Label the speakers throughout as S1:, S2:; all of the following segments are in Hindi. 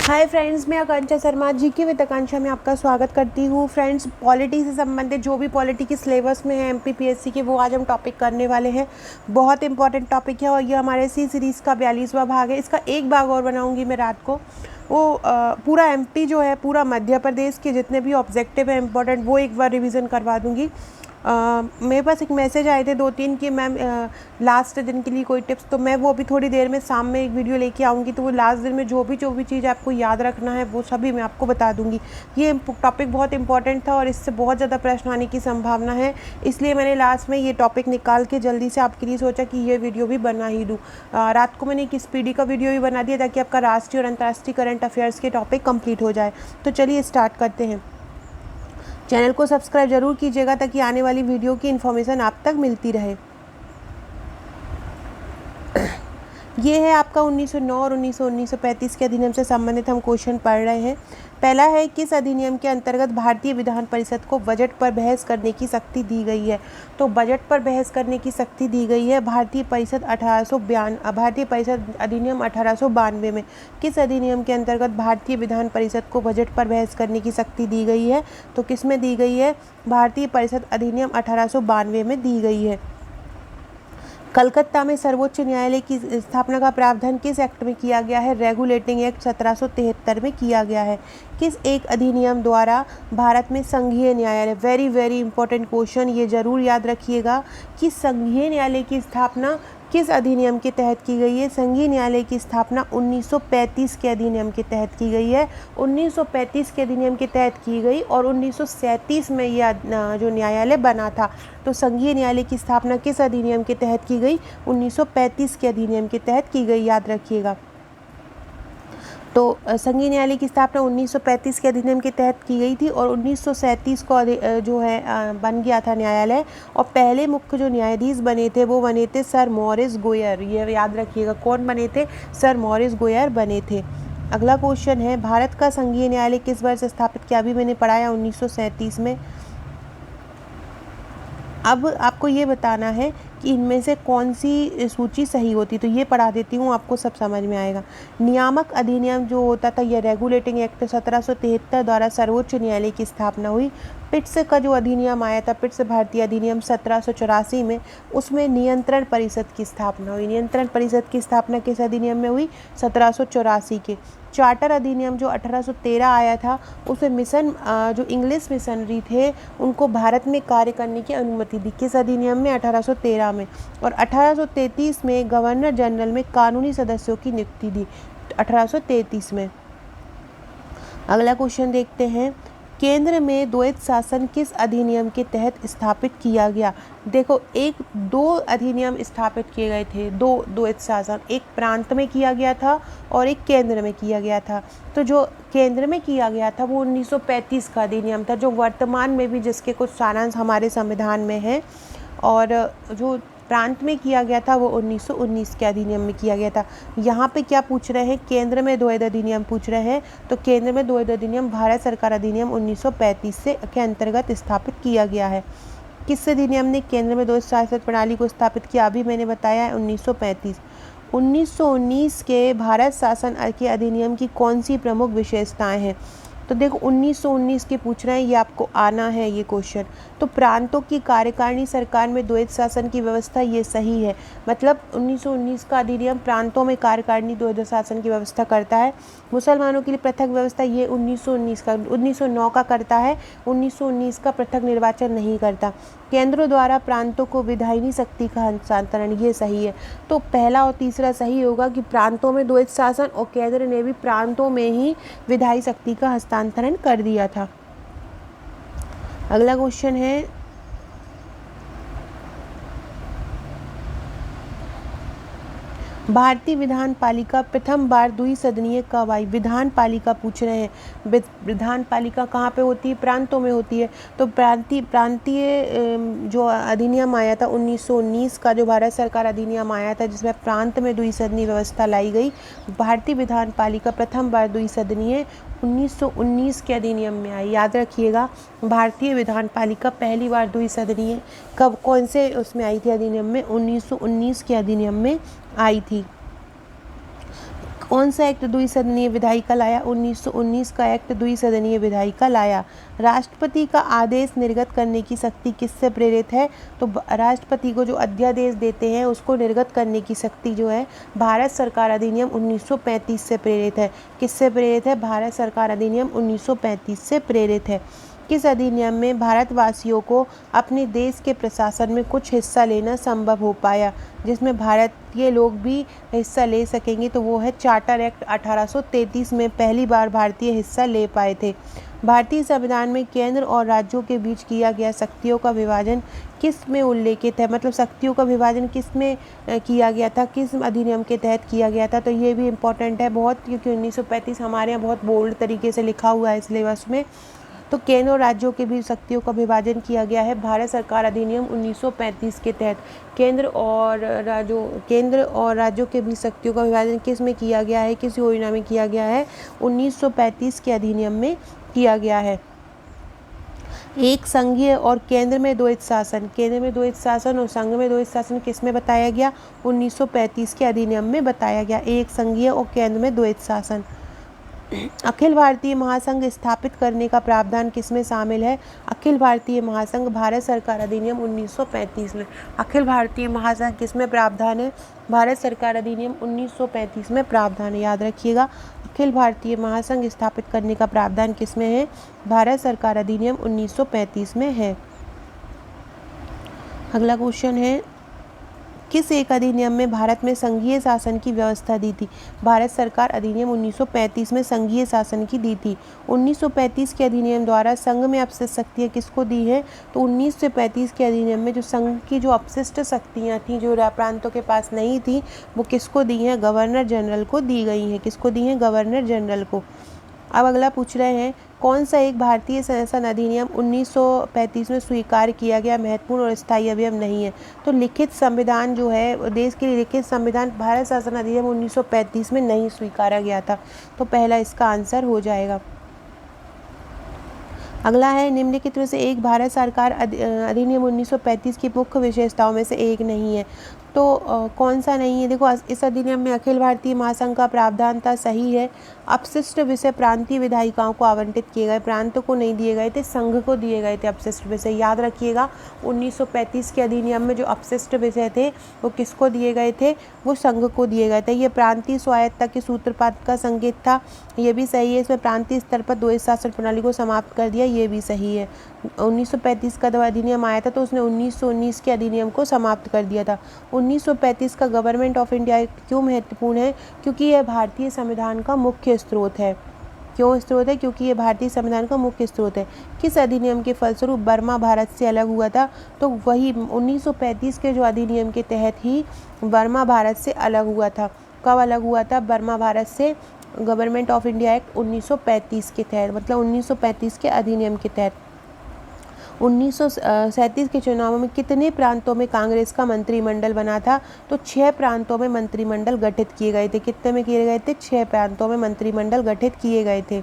S1: हाय फ्रेंड्स, मैं आकांक्षा शर्मा जीके विद आकांक्षा में आपका स्वागत करती हूँ। फ्रेंड्स, पॉलिटी से संबंधित जो भी पॉलिटी के सिलेबस में है एमपीपीएससी के, वो आज हम टॉपिक करने वाले हैं। बहुत इंपॉर्टेंट टॉपिक है और ये हमारे सी सीरीज़ का 42वां भाग है। इसका एक भाग और बनाऊँगी मैं रात को। वो पूरा एमपी जो है, पूरा मध्य प्रदेश के जितने भी ऑब्जेक्टिव है इंपॉर्टेंट, वो एक बार रिवीजन करवा दूँगी। मेरे पास एक मैसेज आए थे 2-3 कि मैम लास्ट दिन के लिए कोई टिप्स, तो मैं वो अभी थोड़ी देर में शाम में एक वीडियो लेके आऊँगी। तो वो लास्ट दिन में जो भी चीज़ आपको याद रखना है वो सभी मैं आपको बता दूँगी। ये टॉपिक बहुत इंपॉर्टेंट था और इससे बहुत ज़्यादा प्रश्न आने की संभावना है, इसलिए मैंने लास्ट में ये टॉपिक निकाल के जल्दी से आपके लिए सोचा कि ये वीडियो भी बना ही दूँ। रात को मैंने एक स्पीडी का वीडियो भी बना दिया ताकि आपका राष्ट्रीय और अंतर्राष्ट्रीय करंट अफेयर्स के टॉपिक कंप्लीट हो जाए। तो चलिए स्टार्ट करते हैं। चैनल को सब्सक्राइब जरूर कीजिएगा ताकि आने वाली वीडियो की इन्फॉर्मेशन आप तक मिलती रहे। ये है आपका 1909 और 1935 के अधिनियम से संबंधित हम क्वेश्चन पढ़ रहे हैं। पहला है, किस अधिनियम के अंतर्गत भारतीय विधान परिषद को बजट पर बहस करने की शक्ति दी गई है? तो बजट पर बहस करने की शक्ति दी गई है भारतीय परिषद अधिनियम 1892 में। किस अधिनियम के अंतर्गत भारतीय विधान परिषद को बजट पर बहस करने की शक्ति दी गई है? तो किस में दी गई है? भारतीय परिषद अधिनियम 1892 में दी गई है। कलकत्ता में सर्वोच्च न्यायालय की स्थापना का प्रावधान किस एक्ट में किया गया है? रेगुलेटिंग एक्ट 1773 में किया गया है। किस एक अधिनियम द्वारा भारत में संघीय न्यायालय, वेरी इंपॉर्टेंट क्वेश्चन, ये जरूर याद रखिएगा कि संघीय न्यायालय की स्थापना किस अधिनियम के तहत की गई है? संघीय न्यायालय की स्थापना 1935 के अधिनियम के तहत की गई है। 1935 के अधिनियम के तहत की गई और 1937 में यह जो न्यायालय बना था। तो संघीय न्यायालय की स्थापना किस अधिनियम के तहत की गई? 1935 के अधिनियम के तहत की गई, याद रखिएगा। तो संघीय न्यायालय की स्थापना 1935 के अधिनियम के तहत की गई थी और 1937 को जो है बन गया था न्यायालय। और पहले मुख्य जो न्यायाधीश बने थे वो बने थे सर मॉरिस गोयर। ये याद रखिएगा, कौन बने थे? सर मॉरिस गोयर बने थे। अगला क्वेश्चन है, भारत का संघीय न्यायालय किस वर्ष स्थापित किया? अभी मैंने पढ़ाया 1937 में। अब आपको ये बताना है कि इनमें से कौन सी सूची सही होती, तो ये पढ़ा देती हूँ, आपको सब समझ में आएगा। नियामक अधिनियम जो होता था, यह रेगुलेटिंग एक्ट 1773 द्वारा सर्वोच्च न्यायालय की स्थापना हुई। पिट्स का जो अधिनियम आया था, पिट्स भारतीय अधिनियम 1784 में, उसमें नियंत्रण परिषद की स्थापना हुई। नियंत्रण परिषद की स्थापना किस अधिनियम में हुई? 1784 के। चार्टर अधिनियम जो 1813 आया था, उसमें मिशन जो इंग्लिश मिशनरी थे उनको भारत में कार्य करने की अनुमति दी। किस अधिनियम में? 1813 में। और 1833 में गवर्नर जनरल में कानूनी सदस्यों की नियुक्ति दी, 1833 में। अगला क्वेश्चन देखते हैं, केंद्र में द्वैत शासन किस अधिनियम के तहत स्थापित किया गया? देखो, दो अधिनियम स्थापित किए गए थे, दो द्वैत शासन, एक प्रांत में किया गया था और एक केंद्र में किया गया था। तो जो केंद्र में किया गया था वो 1935 का अधिनियम था, जो वर्तमान में भी जिसके कुछ सारांश हमारे संविधान में है। और जो प्रांत में किया गया था वो 1919 के अधिनियम में किया गया था। यहाँ पे क्या पूछ रहे हैं? केंद्र में द्वैध अधिनियम पूछ रहे हैं। तो केंद्र में द्वैध अधिनियम भारत सरकार अधिनियम 1935 से के अंतर्गत स्थापित किया गया है। किस अधिनियम ने केंद्र में द्वैध शासन प्रणाली को स्थापित किया? अभी मैंने बताया है 1935। 1919 के भारत शासन के अधिनियम की कौन सी प्रमुख विशेषताएँ हैं? तो देखो, 1919 के पूछ रहे हैं, ये आपको आना है ये क्वेश्चन। तो प्रांतों की कार्यकारिणी सरकार में द्वैध शासन की व्यवस्था, ये सही है। मतलब 1919 का अधिनियम प्रांतों में कार्यकारिणी द्वैध शासन की व्यवस्था करता है। मुसलमानों के लिए पृथक व्यवस्था, ये 1909 का करता है। 1919 का पृथक निर्वाचन नहीं करता। केंद्र द्वारा प्रांतों को विधायिनी शक्ति का हस्तांतरण, ये सही है। तो पहला और तीसरा सही होगा कि प्रांतों में द्वैध शासन और केंद्र ने भी प्रांतों में ही विधायी शक्ति का हस्तांतरण कर दिया था। अगला क्वेश्चन है, भारतीय विधान पालिका प्रथम बार द्विसदनीय कब आई? विधान पालिका पूछ रहे हैं। विधान पालिका कहाँ पे होती है? प्रांतों में होती है। तो प्रांतीय जो अधिनियम आया था 1919 का, जो भारत सरकार अधिनियम आया था जिसमें प्रांत में द्विसदनीय व्यवस्था लाई गई, भारतीय विधान पालिका प्रथम बार द्विसदनीय 1919 के अधिनियम में आई। याद रखिएगा, भारतीय विधान पालिका पहली बार द्विसदनीय कब, कौन से उसमें आई थी अधिनियम में? 1919 के अधिनियम में आई थी। कौन सा एक्ट द्विसदनीय विधायिका लाया? 1919 का एक्ट द्विसदनीय विधायिका लाया। राष्ट्रपति का आदेश निर्गत करने की शक्ति किससे प्रेरित है? तो राष्ट्रपति को जो अध्यादेश देते हैं उसको निर्गत करने की शक्ति जो है भारत सरकार अधिनियम 1935 से प्रेरित है। किससे प्रेरित है? भारत सरकार अधिनियम 1935 से प्रेरित है। किस अधिनियम में भारतवासियों को अपने देश के प्रशासन में कुछ हिस्सा लेना संभव हो पाया, जिसमें भारतीय लोग भी हिस्सा ले सकेंगे? तो वो है चार्टर एक्ट 1833 में पहली बार भारतीय हिस्सा ले पाए थे। भारतीय संविधान में केंद्र और राज्यों के बीच किया गया शक्तियों का विभाजन किस में उल्लेखित है? मतलब शक्तियों का विभाजन किस में किया गया था, किस अधिनियम के तहत किया गया था? तो ये भी इम्पोर्टेंट है बहुत, क्योंकि 1935 हमारे यहाँ बहुत बोल्ड तरीके से लिखा हुआ है सिलेबस में। तो केंद्र और राज्यों के बीच शक्तियों का विभाजन किया गया है भारत सरकार अधिनियम 1935 के तहत। केंद्र और राज्यों के बीच शक्तियों का विभाजन किस में किया गया है, किस योजना में किया गया है? 1935 के अधिनियम में किया गया है। एक संघीय और केंद्र में द्वैत शासन, केंद्र में द्वैत शासन और संघ में द्वैत शासन किस में बताया गया? 1935 के अधिनियम में बताया गया। एक संघीय और केंद्र में द्वैत शासन। अखिल भारतीय महासंघ स्थापित करने का प्रावधान किसमें शामिल है? अखिल भारतीय महासंघ भारत सरकार अधिनियम 1935 में। अखिल भारतीय महासंघ किसमें प्रावधान है? भारत सरकार अधिनियम 1935 में प्रावधान है, याद रखिएगा। अखिल भारतीय महासंघ स्थापित करने का प्रावधान किसमें है? भारत सरकार अधिनियम 1935 में है। अगला क्वेश्चन है, किस एक अधिनियम में भारत में संघीय शासन की व्यवस्था दी थी? भारत सरकार अधिनियम 1935 में संघीय शासन की दी थी। 1935 के अधिनियम द्वारा संघ में अपशिष्ट शक्तियाँ किसको दी हैं? तो 1935 के अधिनियम में जो संघ की जो अपशिष्ट शक्तियाँ थी, जो प्रांतों के पास नहीं थी, वो किसको दी हैं? गवर्नर जनरल को दी गई हैं। किसको दी हैं? गवर्नर जनरल को। अब अगला पूछ रहे हैं, कौन सा एक भारतीय शासन अधिनियम 1935 में स्वीकार किया गया महत्वपूर्ण और स्थायी अवयव नहीं है? तो लिखित संविधान जो है, देश के लिए लिखित संविधान भारत शासन अधिनियम 1935 में नहीं स्वीकारा गया था। तो पहला इसका आंसर हो जाएगा। अगला है, निम्नलिखित में से एक भारत सरकार अधिनियम 1935 की मुख्य विशेषताओं में से एक नहीं है। तो कौन सा नहीं है? देखो, इस अधिनियम में अखिल भारतीय महासंघ का प्रावधान था, सही है। अपशिष्ट विषय प्रांतीय विधायिकाओं को आवंटित किए गए, प्रांतों को नहीं दिए गए थे, संघ को दिए गए थे अपशिष्ट विषय, याद रखिएगा। 1935 के अधिनियम में जो अपशिष्ट विषय थे वो किसको दिए गए थे? वो संघ को दिए गए थे। ये प्रांतीय स्वायत्तता के सूत्रपात का संकेत था, ये भी सही है। इसमें प्रांतीय स्तर पर द्वैत शासन प्रणाली को समाप्त कर दिया, ये भी सही है। 1935 का जब अधिनियम आया था तो उसने 1919 के अधिनियम को समाप्त कर दिया था। 1935 का गवर्नमेंट ऑफ इंडिया एक्ट क्यों महत्वपूर्ण है? क्योंकि यह भारतीय संविधान का मुख्य स्रोत है। क्यों स्रोत है? क्योंकि ये भारतीय संविधान का मुख्य स्रोत है। किस अधिनियम के फलस्वरूप बर्मा भारत से अलग हुआ था? तो वही 1935 के जो अधिनियम के तहत ही बर्मा भारत से अलग हुआ था। कब अलग हुआ था बर्मा भारत से? गवर्नमेंट ऑफ इंडिया एक्ट 1935 के तहत, मतलब 1935 के अधिनियम के तहत। 1937 के चुनावों में कितने प्रांतों में कांग्रेस का मंत्रिमंडल बना था? तो 6 प्रांतों में मंत्रिमंडल गठित किए गए थे। कितने में किए गए थे? 6 प्रांतों में मंत्रिमंडल गठित किए गए थे।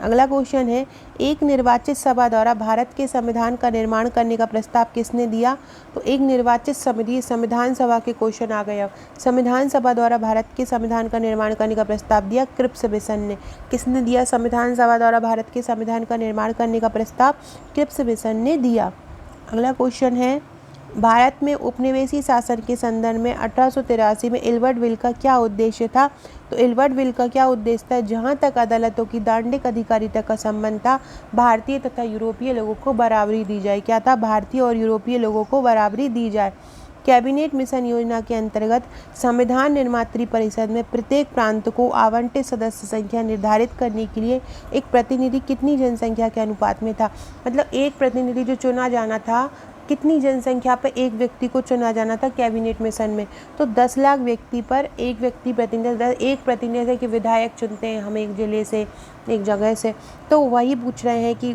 S1: अगला क्वेश्चन है, एक निर्वाचित सभा द्वारा भारत के संविधान का निर्माण करने का प्रस्ताव किसने दिया? तो एक निर्वाचित समिति, संविधान सभा के क्वेश्चन आ गए। संविधान सभा द्वारा भारत के संविधान का निर्माण करने का प्रस्ताव दिया क्रिप्स मिशन ने। किसने दिया? संविधान सभा द्वारा भारत के संविधान का निर्माण करने का प्रस्ताव क्रिप्स मिशन ने दिया। अगला क्वेश्चन है, भारत में उपनिवेशी शासन के संदर्भ में 1883 में इल्बर्ट बिल का क्या उद्देश्य था? तो इल्बर्ट बिल का क्या उद्देश्य था? जहाँ तक अदालतों की दांडिक अधिकारिता का संबंध था, भारतीय तथा यूरोपीय लोगों को बराबरी दी जाए। क्या था? भारतीय और यूरोपीय लोगों को बराबरी दी जाए। कैबिनेट मिशन योजना के अंतर्गत संविधान निर्मात्री परिषद में प्रत्येक प्रांत को आवंटित सदस्य संख्या निर्धारित करने के लिए एक प्रतिनिधि कितनी जनसंख्या के अनुपात में था? मतलब एक प्रतिनिधि जो चुना जाना था, कितनी जनसंख्या पर एक व्यक्ति को चुना जाना था कैबिनेट मिशन में? तो 10 लाख व्यक्ति पर एक व्यक्ति प्रतिनिधि, एक प्रतिनिधि के विधायक चुनते हैं हम एक जिले से, एक जगह से। तो वही पूछ रहे हैं कि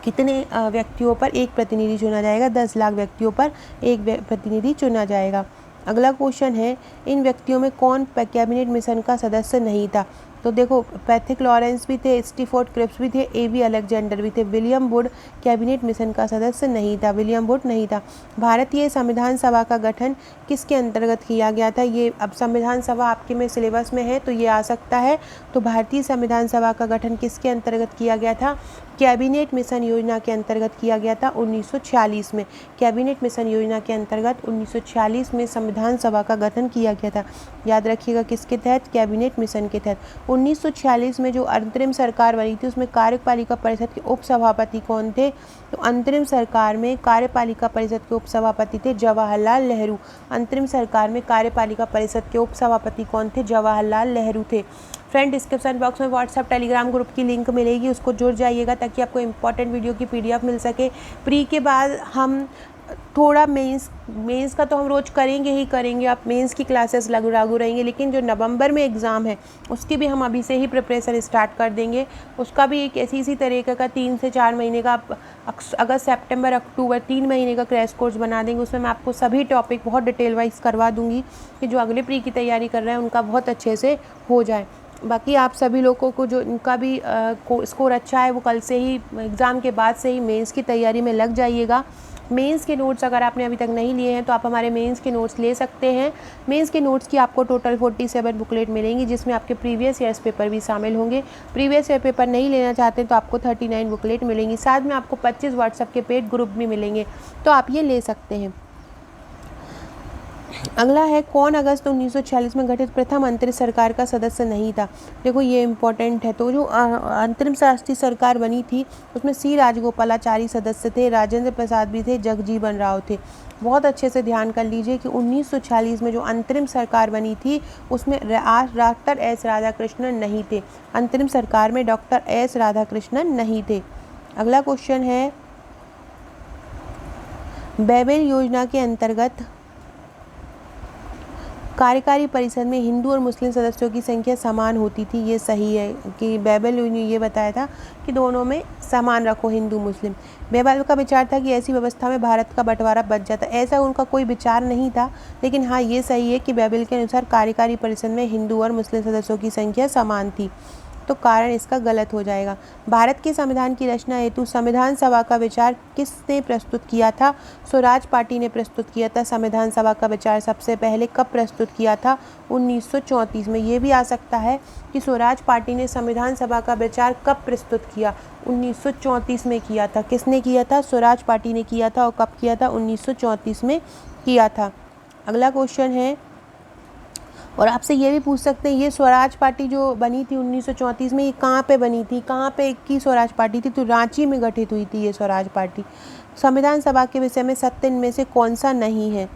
S1: कितने व्यक्तियों पर एक प्रतिनिधि चुना जाएगा? 10 लाख व्यक्तियों पर एक प्रतिनिधि चुना जाएगा। अगला क्वेश्चन है, इन व्यक्तियों में कौन कैबिनेट मिशन का सदस्य नहीं था? तो देखो, पैथिक लॉरेंस भी थे, स्टीफोर्ड क्रिप्स भी थे, एवी अलेक्जेंडर भी थे। विलियम वुड कैबिनेट मिशन का सदस्य नहीं था, विलियम वुड नहीं था। भारतीय संविधान सभा का गठन किसके अंतर्गत किया गया था? ये अब संविधान सभा आपके में सिलेबस में है तो ये आ सकता है। तो भारतीय संविधान सभा का गठन किसके अंतर्गत किया गया था? कैबिनेट मिशन योजना के अंतर्गत किया गया था 1946 में। कैबिनेट मिशन योजना के अंतर्गत 1946 में संविधान सभा का गठन किया गया था। याद रखिएगा किसके तहत? कैबिनेट मिशन के तहत। 1946 में जो अंतरिम सरकार बनी थी उसमें कार्यपालिका परिषद के उपसभापति कौन थे? तो अंतरिम सरकार में कार्यपालिका परिषद के उपसभापति थे जवाहरलाल नेहरू। अंतरिम सरकार में कार्यपालिका परिषद के उपसभापति कौन थे? जवाहरलाल नेहरू थे। फ्रेंड, डिस्क्रिप्शन बॉक्स में व्हाट्सएप टेलीग्राम ग्रुप की लिंक मिलेगी, उसको जुड़ जाइएगा ताकि आपको इंपॉर्टेंट वीडियो की पीडीएफ मिल सके। प्री के बाद हम थोड़ा मेंस का तो हम रोज़ करेंगे ही करेंगे, आप मेंस की क्लासेस लागू रहेंगे, लेकिन जो नवंबर में एग्ज़ाम है उसकी भी हम अभी से ही प्रिपरेशन स्टार्ट कर देंगे। उसका भी एक इसी तरीके का 3 से 4 महीने का अगस्त सितंबर अक्टूबर 3 महीने का क्रैश कोर्स बना देंगे। उसमें मैं आपको सभी टॉपिक बहुत डिटेल वाइज करवा दूँगी कि जो अगले प्री की तैयारी कर रहे हैं उनका बहुत अच्छे से हो जाए। बाकी आप सभी लोगों को जो इनका भी स्कोर अच्छा है वो कल से ही एग्ज़ाम के बाद से ही मेंस की तैयारी में लग जाइएगा। मेंस के नोट्स अगर आपने अभी तक नहीं लिए हैं तो आप हमारे मेंस के नोट्स ले सकते हैं। मेंस के नोट्स की आपको टोटल 47 बुकलेट मिलेंगी जिसमें आपके प्रीवियस ईयर्स पेपर भी शामिल होंगे। प्रीवियस ईयर पेपर नहीं लेना चाहते तो आपको 39 बुकलेट मिलेंगी। साथ में आपको 25 व्हाट्सएप के पेड ग्रुप भी मिलेंगे, तो आप ये ले सकते हैं। अगला है, कौन अगस्त 1946 में गठित प्रथम अंतरिम सरकार का सदस्य नहीं था? देखो ये इम्पोर्टेंट है। तो जो अंतरिम राष्ट्रीय सरकार बनी थी उसमें सी राजगोपालाचारी सदस्य थे, राजेंद्र प्रसाद भी थे, जगजीवन राव थे। बहुत अच्छे से ध्यान कर लीजिए कि 1946 में जो अंतरिम सरकार बनी थी उसमें डॉक्टर एस राधाकृष्णन नहीं थे। अंतरिम सरकार में डॉक्टर एस राधाकृष्णन नहीं थे। अगला क्वेश्चन है, बेबेल योजना के अंतर्गत कार्यकारी परिषद में हिंदू और मुस्लिम सदस्यों की संख्या समान होती थी। ये सही है कि बेबेल ने ये बताया था कि दोनों में समान रखो हिंदू मुस्लिम। बेबेल का विचार था कि ऐसी व्यवस्था में भारत का बंटवारा बच जाता। ऐसा उनका कोई विचार नहीं था, लेकिन हाँ ये सही है कि बेबेल के अनुसार कार्यकारी परिषद में हिंदू और मुस्लिम सदस्यों की संख्या समान थी, तो कारण इसका गलत हो जाएगा। भारत के संविधान की रचना हेतु संविधान सभा का विचार किसने प्रस्तुत किया था? स्वराज पार्टी ने प्रस्तुत किया था। संविधान सभा का विचार सबसे पहले कब प्रस्तुत किया था? 1934 में। ये भी आ सकता है कि स्वराज पार्टी ने संविधान सभा का विचार कब प्रस्तुत किया? 1934 में किया था। किसने किया था? स्वराज पार्टी ने किया था। और कब किया था? 1934 में किया था। अगला क्वेश्चन है, और आपसे ये भी पूछ सकते हैं, ये स्वराज पार्टी जो बनी थी 1934 में, ये कहाँ पे बनी थी? कहाँ पे की स्वराज पार्टी थी? तो रांची में गठित हुई थी ये स्वराज पार्टी। संविधान सभा के विषय में सत्य इनमें से कौन सा नहीं है?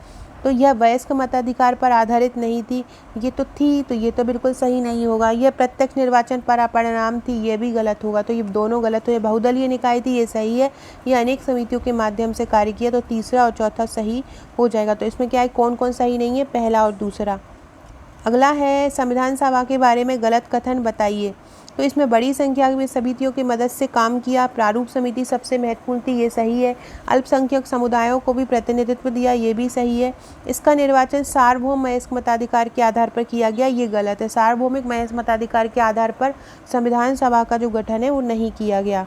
S1: तो यह वयस्क मताधिकार पर आधारित नहीं थी। ये तो थी, तो ये तो बिल्कुल सही नहीं होगा। यह प्रत्यक्ष निर्वाचन पर परिणाम थी, ये भी गलत होगा। तो ये दोनों गलत हो। ये बहुदलीय निकाय थी, ये सही है। ये अनेक समितियों के माध्यम से कार्य किया, तो तीसरा और चौथा सही हो जाएगा। तो इसमें क्या है, कौन कौन सही नहीं है? पहला और दूसरा। अगला है, संविधान सभा के बारे में गलत कथन बताइए। तो इसमें बड़ी संख्या में समितियों की मदद से काम किया। प्रारूप समिति सबसे महत्वपूर्ण थी, ये सही है। अल्पसंख्यक समुदायों को भी प्रतिनिधित्व दिया, ये भी सही है। इसका निर्वाचन सार्वभौम वयस्क मताधिकार के आधार पर किया गया, ये गलत है। सार्वभौमिक वयस्क मताधिकार के आधार पर संविधान सभा का जो गठन है वो नहीं किया गया।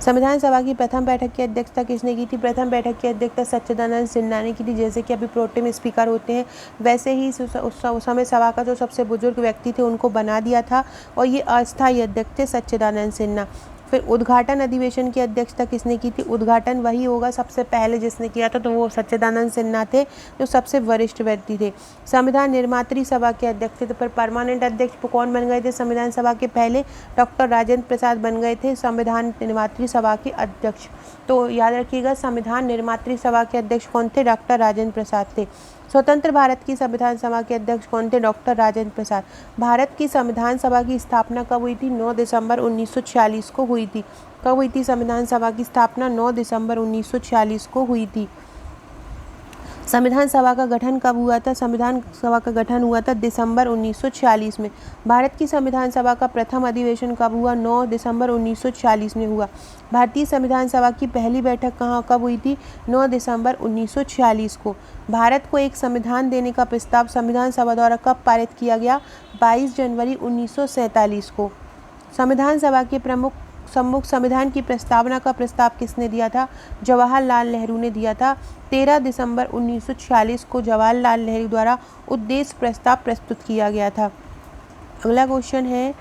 S1: संविधान सभा की प्रथम बैठक की अध्यक्षता किसने की थी? प्रथम बैठक की अध्यक्षता सच्चिदानंद सिन्हा ने की थी। जैसे कि अभी प्रोटेम स्पीकर होते हैं वैसे ही उस समय सभा का जो सबसे बुजुर्ग व्यक्ति थे उनको बना दिया था, और ये अस्थायी अध्यक्ष थे सच्चिदानंद सिन्हा। फिर उद्घाटन अधिवेशन की अध्यक्षता किसने की थी? उद्घाटन वही होगा सबसे पहले जिसने किया था, तो वो सच्चिदानंद सिन्हा थे जो सबसे वरिष्ठ व्यक्ति थे। संविधान निर्मात्री सभा के अध्यक्ष थे। तो फिर परमानेंट अध्यक्ष कौन बन गए थे संविधान सभा के? पहले डॉक्टर राजेंद्र प्रसाद बन गए थे संविधान निर्मात्री सभा के अध्यक्ष। तो याद रखिएगा, संविधान निर्मात्री सभा के अध्यक्ष कौन थे? डॉक्टर राजेंद्र प्रसाद थे। स्वतंत्र भारत की संविधान सभा के अध्यक्ष कौन थे? डॉक्टर राजेंद्र प्रसाद। भारत की संविधान सभा की स्थापना कब हुई थी? 9 दिसंबर 1946 को हुई थी। कब हुई थी संविधान सभा की स्थापना? 9 दिसंबर 1946 को हुई थी। संविधान सभा का गठन कब हुआ था? संविधान सभा का गठन हुआ था दिसंबर 1946 में। भारत की संविधान सभा का प्रथम अधिवेशन कब हुआ? 9 दिसंबर 1946 में हुआ। भारतीय संविधान सभा की पहली बैठक कब हुई थी? 9 दिसंबर 1946 को। भारत को एक संविधान देने का प्रस्ताव संविधान सभा द्वारा कब पारित किया गया? 22 जनवरी 1947 को। संविधान सभा के सम्मुख संविधान की प्रस्तावना का प्रस्ताव किसने दिया था? जवाहरलाल नेहरू ने दिया था। 13 दिसंबर 1946 को जवाहरलाल नेहरू द्वारा उद्देश्य प्रस्ताव प्रस्तुत किया गया था। अगला क्वेश्चन है,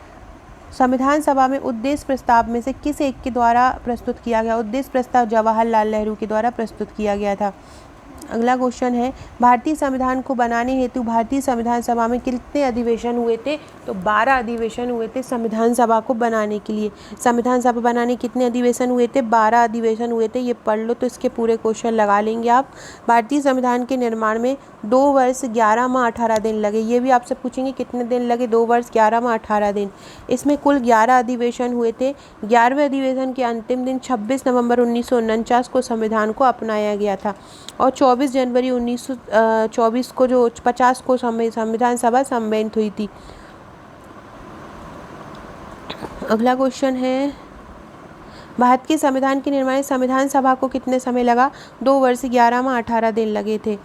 S1: संविधान सभा में उद्देश्य प्रस्ताव में से किस एक के द्वारा प्रस्तुत किया गया? उद्देश्य प्रस्ताव जवाहरलाल नेहरू के द्वारा प्रस्तुत किया गया था। अगला क्वेश्चन है, भारतीय संविधान को बनाने हेतु भारतीय संविधान सभा में कितने अधिवेशन हुए थे? तो 12 अधिवेशन हुए थे संविधान सभा को बनाने के लिए। संविधान सभा बनाने कितने अधिवेशन हुए थे? 12 अधिवेशन हुए थे। ये पढ़ लो तो इसके पूरे क्वेश्चन लगा लेंगे आप। भारतीय संविधान के निर्माण में 2 वर्ष 11 माह 18 दिन लगे। ये भी आपसे पूछेंगे कितने दिन लगे? 2 वर्ष 11 माह 18 दिन। इसमें कुल 11 अधिवेशन हुए थे। 11वें अधिवेशन के अंतिम दिन 26 नवंबर 1949 को संविधान को अपनाया गया था और 24 जनवरी 1924 को जो 50 को संविधान सभा सम्मेलित हुई थी। अगला क्वेश्चन है, भारत के संविधान के निर्माण में संविधान सभा को कितने समय लगा? 2 वर्ष 11 माह 18 दिन लगे थे।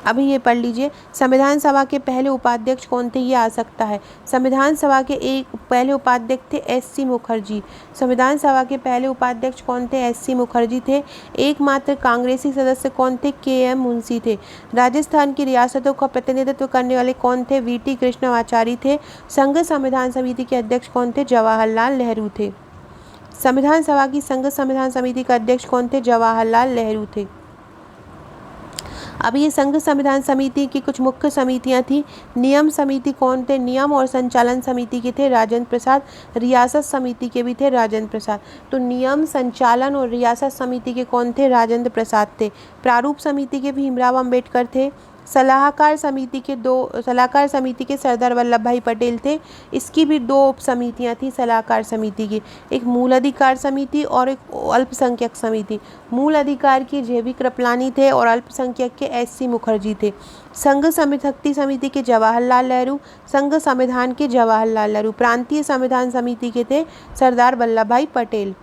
S1: अभी ये पढ़ लीजिए, संविधान सभा के पहले उपाध्यक्ष कौन थे? ये आ सकता है। संविधान सभा के पहले उपाध्यक्ष थे एस.सी. मुखर्जी। संविधान सभा के पहले उपाध्यक्ष कौन थे? एस.सी. मुखर्जी थे। एकमात्र कांग्रेसी सदस्य कौन थे? के.एम. मुंशी थे। राजस्थान की रियासतों का प्रतिनिधित्व करने वाले कौन थे? वी.टी. कृष्णमाचारी थे। संघ संविधान समिति के अध्यक्ष कौन थे? जवाहरलाल नेहरू थे। संविधान सभा की संघ संविधान समिति का अध्यक्ष कौन थे? जवाहरलाल नेहरू थे। अब ये संघ संविधान समिति की कुछ मुख्य समितियां थी। नियम समिति कौन थे? नियम और संचालन समिति के थे राजेंद्र प्रसाद। रियासत समिति के भी थे राजेंद्र प्रसाद। तो नियम, संचालन और रियासत समिति के कौन थे? राजेंद्र प्रसाद थे। प्रारूप समिति के भीमराव अंबेडकर थे। सलाहकार समिति के सरदार वल्लभ भाई पटेल थे। इसकी भी 2 उप समितियाँ थी सलाहकार समिति की, एक मूल अधिकार समिति और एक अल्पसंख्यक समिति। मूल अधिकार की जे.बी. कृपलानी थे और अल्पसंख्यक के एस.सी. मुखर्जी थे। संघ शक्ति समिति के जवाहरलाल नेहरू, संघ संविधान के जवाहरलाल नेहरू। प्रांतीय संविधान समिति के थे सरदार वल्लभ भाई पटेल।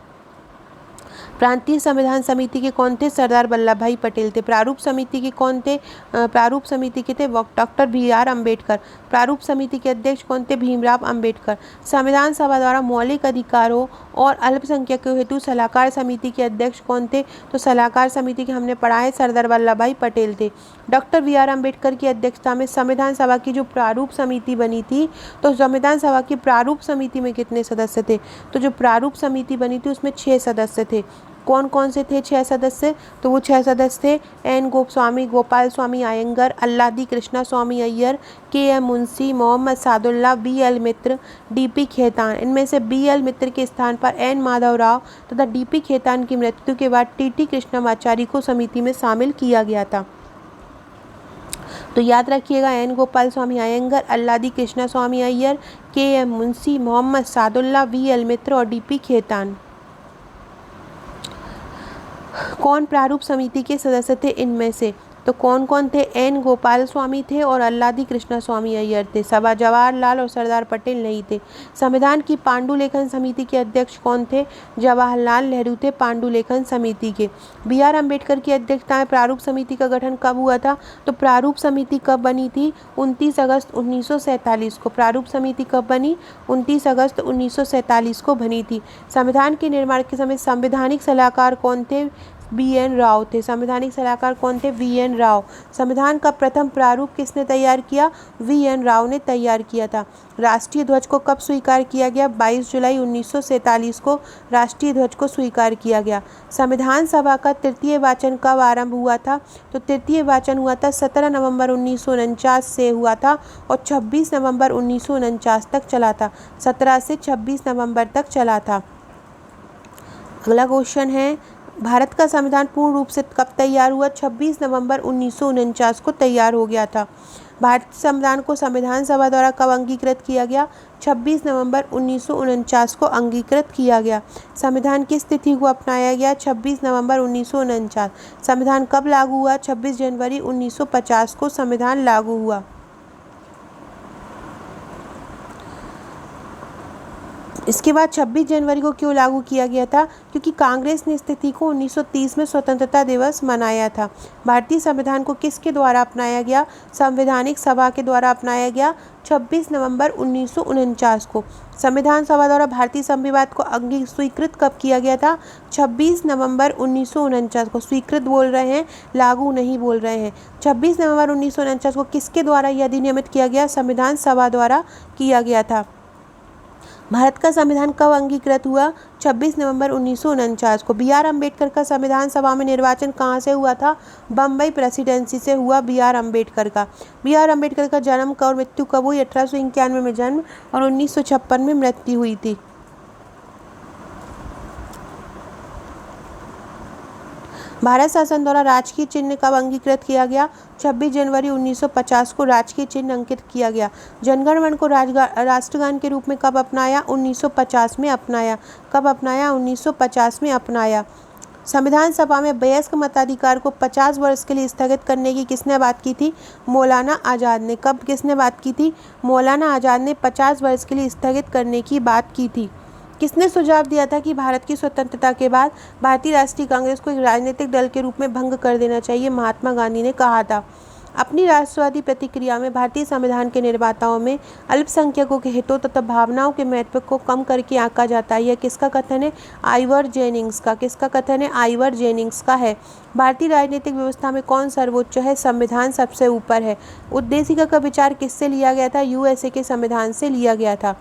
S1: प्रांतीय संविधान समिति के कौन थे? सरदार वल्लभ भाई पटेल थे। प्रारूप समिति के कौन थे? प्रारूप समिति के थे डॉक्टर बी.आर. अम्बेडकर। प्रारूप समिति के अध्यक्ष कौन थे? भीमराव अम्बेडकर। संविधान सभा द्वारा मौलिक अधिकारों और अल्पसंख्यकों हेतु सलाहकार समिति के अध्यक्ष कौन थे? तो सलाहकार समिति के हमने पढ़ा है सरदार वल्लभ भाई पटेल थे। Doctor B R. अम्बेडकर की अध्यक्षता में संविधान सभा की जो प्रारूप समिति बनी थी, तो संविधान सभा की प्रारूप समिति में कितने सदस्य थे? तो जो प्रारूप समिति बनी थी उसमें 6 सदस्य थे। कौन कौन से थे 6 सदस्य? तो वो 6 सदस्य थे एन गोस्वामी, गोपाल स्वामी अयंगर, अल्लादी कृष्णा स्वामी अय्यर, के.एम. मुंशी, मोहम्मद सादुल्ला, बी.एल. मित्र, डी.पी. खेतान। इनमें से बी.एल. मित्र के स्थान पर एन माधव राव तथा डी.पी. खेतान की मृत्यु के बाद टी.टी. कृष्णमाचारी को समिति में शामिल किया गया था। तो याद रखिएगा, एन गोपाल स्वामी अयंगर, अल्लादी कृष्णा स्वामी अय्यर, के.एम. मुंशी, मोहम्मद सादुल्ला, बी.एल. मित्र और डी.पी. खेतान। कौन प्रारूप समिति के सदस्य थे इनमें से? तो कौन कौन थे? एन गोपाल स्वामी थे और अल्लादी कृष्णा स्वामी अय्यर थे। सभा जवाहरलाल और सरदार पटेल नहीं थे। संविधान की पांडुलेखन समिति के अध्यक्ष कौन थे? जवाहरलाल नेहरू थे पांडुलेखन समिति के। बी.आर. अम्बेडकर की अध्यक्षता में प्रारूप समिति का गठन कब हुआ था? तो प्रारूप समिति कब बनी थी? 29 अगस्त 1947 को। प्रारूप समिति कब बनी? 29 अगस्त 1947 को बनी थी। संविधान के निर्माण के समय संवैधानिक सलाहकार कौन थे? बी.एन. राव थे। संवैधानिक सलाहकार कौन थे? बी.एन. राव। संविधान का प्रथम प्रारूप किसने तैयार किया? वी.एन. राव ने तैयार किया था। राष्ट्रीय ध्वज को कब स्वीकार किया गया? 22 जुलाई 1947 को राष्ट्रीय ध्वज को स्वीकार किया गया। संविधान सभा का तृतीय वाचन कब आरंभ हुआ था? तो तृतीय वाचन हुआ था 17 नवंबर 1949 से हुआ था और 26 नवंबर 1949 तक चला था। 17 से 26 नवंबर तक चला था। अगला क्वेश्चन है, भारत का संविधान पूर्ण रूप से कब तैयार हुआ? 26 नवंबर 1949 को तैयार हो गया था। भारतीय संविधान को संविधान सभा द्वारा कब अंगीकृत किया गया? 26 नवंबर 1949 को अंगीकृत किया गया। संविधान किस तिथि को अपनाया गया? 26 नवंबर 1949। संविधान कब लागू हुआ? 26 जनवरी 1950 को संविधान लागू हुआ। इसके बाद 26 जनवरी को क्यों लागू किया गया था? क्योंकि कांग्रेस ने इस तिथि को 1930 में स्वतंत्रता दिवस मनाया था। भारतीय संविधान को किसके द्वारा अपनाया गया? संवैधानिक सभा के द्वारा अपनाया गया 26 नवंबर 1949 को। संविधान सभा द्वारा भारतीय संविवाद को स्वीकृत कब किया गया था? 26 नवंबर 1949 को। स्वीकृत बोल रहे हैं, लागू नहीं बोल रहे हैं। 26 नवंबर 1949 को किसके द्वारा यह अधिनियमित किया गया? संविधान सभा द्वारा किया गया था। भारत का संविधान कब अंगीकृत हुआ? 26 नवंबर 1949 को। B.R. अम्बेडकर का संविधान सभा में निर्वाचन कहाँ से हुआ था? बम्बई प्रेसिडेंसी से हुआ B.R. अम्बेडकर का। B.R. अम्बेडकर का जन्म और मृत्यु कब हुई? 1891 में जन्म और 1956 में मृत्यु हुई थी। भारत शासन द्वारा राजकीय चिन्ह कब अंगीकृत किया गया? 26 जनवरी 1950 को राजकीय चिन्ह अंकित किया गया। जनगण मन को राष्ट्रगान के रूप में कब अपनाया? 1950 में अपनाया। कब अपनाया? 1950 में अपनाया। संविधान सभा में वयस्क मताधिकार को 50 वर्ष के लिए स्थगित करने की किसने बात की थी? मौलाना आज़ाद ने। कब किसने बात की थी? मौलाना आज़ाद ने 50 वर्ष के लिए स्थगित करने की बात की थी। किसने सुझाव दिया था कि भारत की स्वतंत्रता के बाद भारतीय राष्ट्रीय कांग्रेस को एक राजनीतिक दल के रूप में भंग कर देना चाहिए? महात्मा गांधी ने कहा था। अपनी राष्ट्रवादी प्रतिक्रिया में भारतीय संविधान के निर्माताओं में अल्पसंख्यकों के हितों तथा भावनाओं के महत्व को कम करके आंका जाता है। यह किसका कथन है? आइवर जेनिंग्स का। किसका कथन है? आइवर जेनिंग्स का है। भारतीय राजनीतिक व्यवस्था में कौन सर्वोच्च है? संविधान सबसे ऊपर है। उद्देशिका का विचार किससे लिया गया था? USA के संविधान से लिया गया था।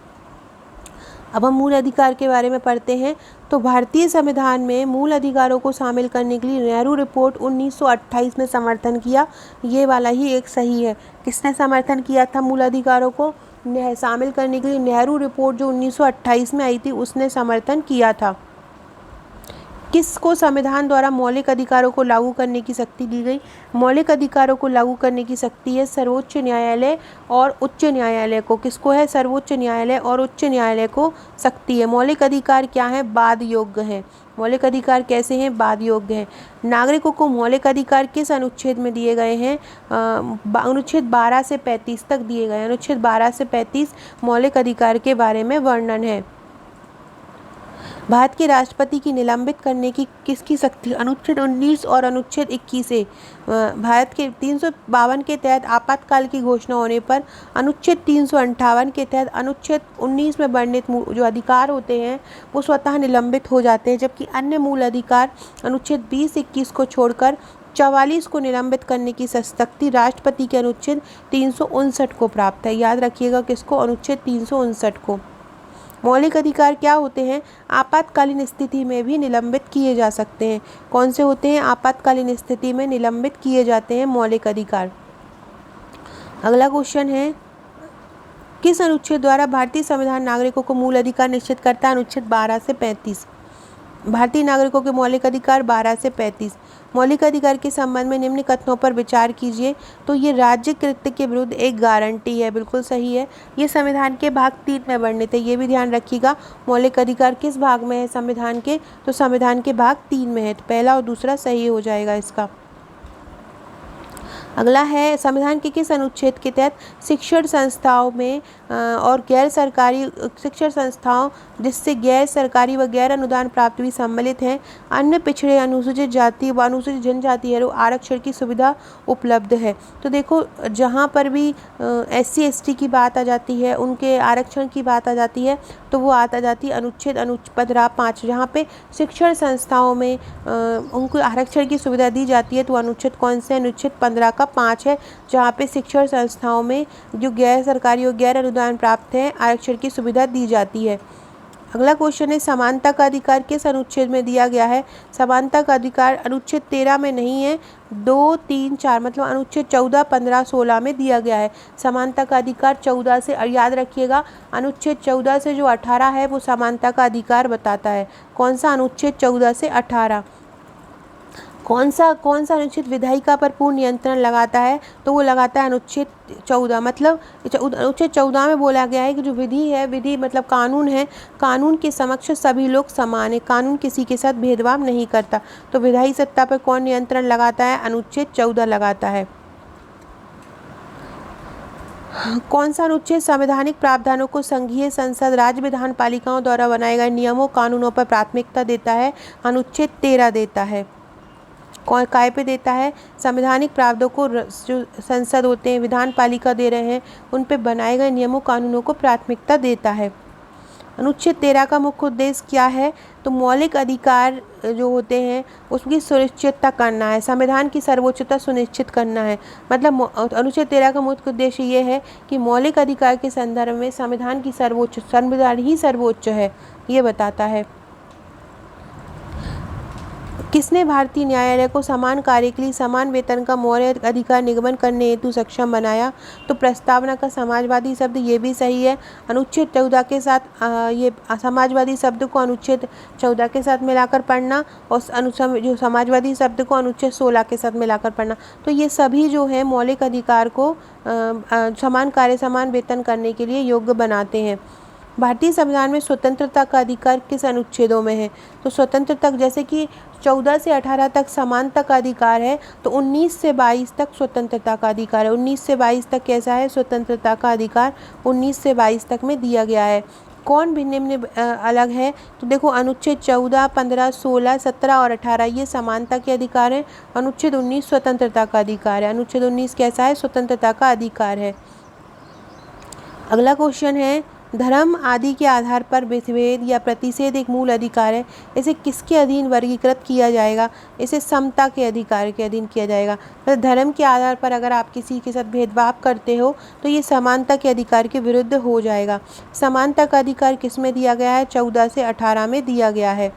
S1: अब हम मूल अधिकार के बारे में पढ़ते हैं। तो भारतीय संविधान में मूल अधिकारों को शामिल करने के लिए नेहरू रिपोर्ट 1928 में समर्थन किया। ये वाला ही एक सही है। किसने समर्थन किया था मूल अधिकारों को शामिल करने के लिए? नेहरू रिपोर्ट जो 1928 में आई थी उसने समर्थन किया था। किसको संविधान द्वारा मौलिक अधिकारों को लागू करने की शक्ति दी गई? मौलिक अधिकारों को लागू करने की शक्ति है सर्वोच्च न्यायालय और उच्च न्यायालय को। किसको है? सर्वोच्च न्यायालय और उच्च न्यायालय को शक्ति है। मौलिक अधिकार क्या है? बाध योग्य है। मौलिक अधिकार कैसे हैं? बाध योग्य हैं। नागरिकों को मौलिक अधिकार किस अनुच्छेद में दिए गए हैं? अनुच्छेद 12 से 35 तक दिए गए हैं। अनुच्छेद 12 से 35 मौलिक अधिकार के बारे में वर्णन है। भारत के राष्ट्रपति की निलंबित करने की किसकी शक्ति? अनुच्छेद 19 और अनुच्छेद 21 से। भारत के 352 के तहत आपातकाल की घोषणा होने पर अनुच्छेद 358 के तहत अनुच्छेद 19 में वर्णित जो अधिकार होते हैं वो स्वतः निलंबित हो जाते हैं, जबकि अन्य मूल अधिकार अनुच्छेद 20-21 को छोड़कर 44 को निलंबित करने की शक्ति राष्ट्रपति के अनुच्छेद 359 को प्राप्त है। याद रखिएगा किसको? अनुच्छेद 359 को। मौलिक अधिकार क्या होते हैं? आपातकालीन स्थिति में भी निलंबित किए जा सकते हैं। कौन से होते हैं? आपातकालीन स्थिति में निलंबित किए जाते हैं मौलिक अधिकार। अगला क्वेश्चन है, किस अनुच्छेद द्वारा भारतीय संविधान नागरिकों को मूल अधिकार निश्चित करता है? अनुच्छेद 12 से 35। भारतीय नागरिकों के मौलिक अधिकार 12 से 35। मौलिक अधिकार के संबंध में निम्न कथनों पर विचार कीजिए। तो ये राज्य कृत्य के विरुद्ध एक गारंटी है। बिल्कुल सही है। ये संविधान के भाग 3 में वर्णित है। ये भी ध्यान रखिएगा। मौलिक अधिकार किस भाग में है संविधान के? तो संविधान के भाग 3 में है। तो पहला और दूसरा सही हो जाएगा इसका। अगला है, संविधान के किस अनुच्छेद के तहत शिक्षण संस्थाओं में और गैर सरकारी शिक्षण संस्थाओं जिससे गैर सरकारी व गैर अनुदान प्राप्त भी सम्मिलित हैं, अन्य पिछड़े अनुसूचित जाति व अनुसूचित जनजाति है आरक्षण की सुविधा उपलब्ध है? तो देखो, जहाँ पर भी SC ST की बात आ जाती है, उनके आरक्षण की बात आ जाती है, तो वो आ जाती है अनुच्छेद 15 जहाँ पे शिक्षण संस्थाओं में उनको आरक्षण की सुविधा दी जाती है। तो अनुच्छेद कौन से? अनुच्छेद 15 का 5 है, जहाँ पे शिक्षण संस्थाओं में जो गैर सरकारी और गैर अनुदान प्राप्त है आरक्षण की सुविधा दी जाती है। अगला क्वेश्चन है, समानता का अधिकार किस अनुच्छेद में दिया गया है? समानता का अधिकार अनुच्छेद 13 में नहीं है, 2, 3, 4 मतलब अनुच्छेद 14, 15, 16 में दिया गया है। समानता का अधिकार 14 से, याद रखिएगा, अनुच्छेद 14 से जो 18 है वो समानता का अधिकार बताता है। कौन सा? अनुच्छेद 14 से 18। कौन सा अनुच्छेद विधायिका पर पूर्ण नियंत्रण लगाता है? तो वो लगाता है अनुच्छेद 14। मतलब अनुच्छेद 14 में बोला गया है कि जो विधि है, विधि मतलब कानून है, कानून के समक्ष सभी लोग समान है, कानून किसी के साथ भेदभाव नहीं करता। तो विधायी सत्ता पर कौन नियंत्रण लगाता है? अनुच्छेद 14 लगाता है। कौन सा अनुच्छेद संवैधानिक प्रावधानों को संघीय संसद, राज्य विधान पालिकाओं द्वारा बनाए गए नियमों कानूनों पर प्राथमिकता देता है? अनुच्छेद 13 देता है। कौन काय पे देता है? संवैधानिक प्रावधानों को जो संसद होते हैं, विधान पालिका दे रहे हैं, उन पे बनाए गए नियमों कानूनों को प्राथमिकता देता है। अनुच्छेद 13 का मुख्य उद्देश्य क्या है? तो मौलिक अधिकार जो होते हैं उसकी सुनिश्चितता करना है, संविधान की सर्वोच्चता सुनिश्चित करना है। मतलब अनुच्छेद 13 का मुख्य उद्देश्य ये है कि मौलिक अधिकार के संदर्भ में संविधान ही सर्वोच्च है, ये बताता है। किसने भारतीय न्यायालय को समान कार्य के लिए समान वेतन का मौलिक अधिकार निगमन करने हेतु सक्षम बनाया? तो प्रस्तावना का समाजवादी शब्द, ये भी सही है। अनुच्छेद 14 के साथ ये समाजवादी शब्द को अनुच्छेद 14 के साथ मिलाकर पढ़ना और जो समाजवादी शब्द को अनुच्छेद 16 के साथ मिलाकर पढ़ना। तो ये सभी जो है मौलिक अधिकार को समान कार्य समान वेतन करने के लिए योग्य बनाते हैं। भारतीय संविधान में स्वतंत्रता का अधिकार किस अनुच्छेदों में है? तो स्वतंत्रता जैसे कि 14 से 18 तक समानता का अधिकार है, तो 19 से 22 तक स्वतंत्रता का अधिकार है। 19 से 22 तक कैसा है? स्वतंत्रता का अधिकार 19 से 22 तक में दिया गया है। कौन भिन्न भिन्न अलग है? तो देखो अनुच्छेद 14, 15, 16, 17 और 18 ये समानता के अधिकार है। अनुच्छेद 19 स्वतंत्रता का अधिकार है। अनुच्छेद 19 कैसा है? स्वतंत्रता का अधिकार है। अगला क्वेश्चन है, धर्म आदि के आधार पर भेद या प्रतिषेध एक मूल अधिकार है, इसे किसके अधीन वर्गीकृत किया जाएगा? इसे समता के अधिकार के अधीन किया जाएगा। तो धर्म के आधार पर अगर आप किसी के साथ भेदभाव करते हो तो ये समानता के अधिकार के विरुद्ध हो जाएगा। समानता का अधिकार किस में दिया गया है? 14 से 18 में दिया गया है।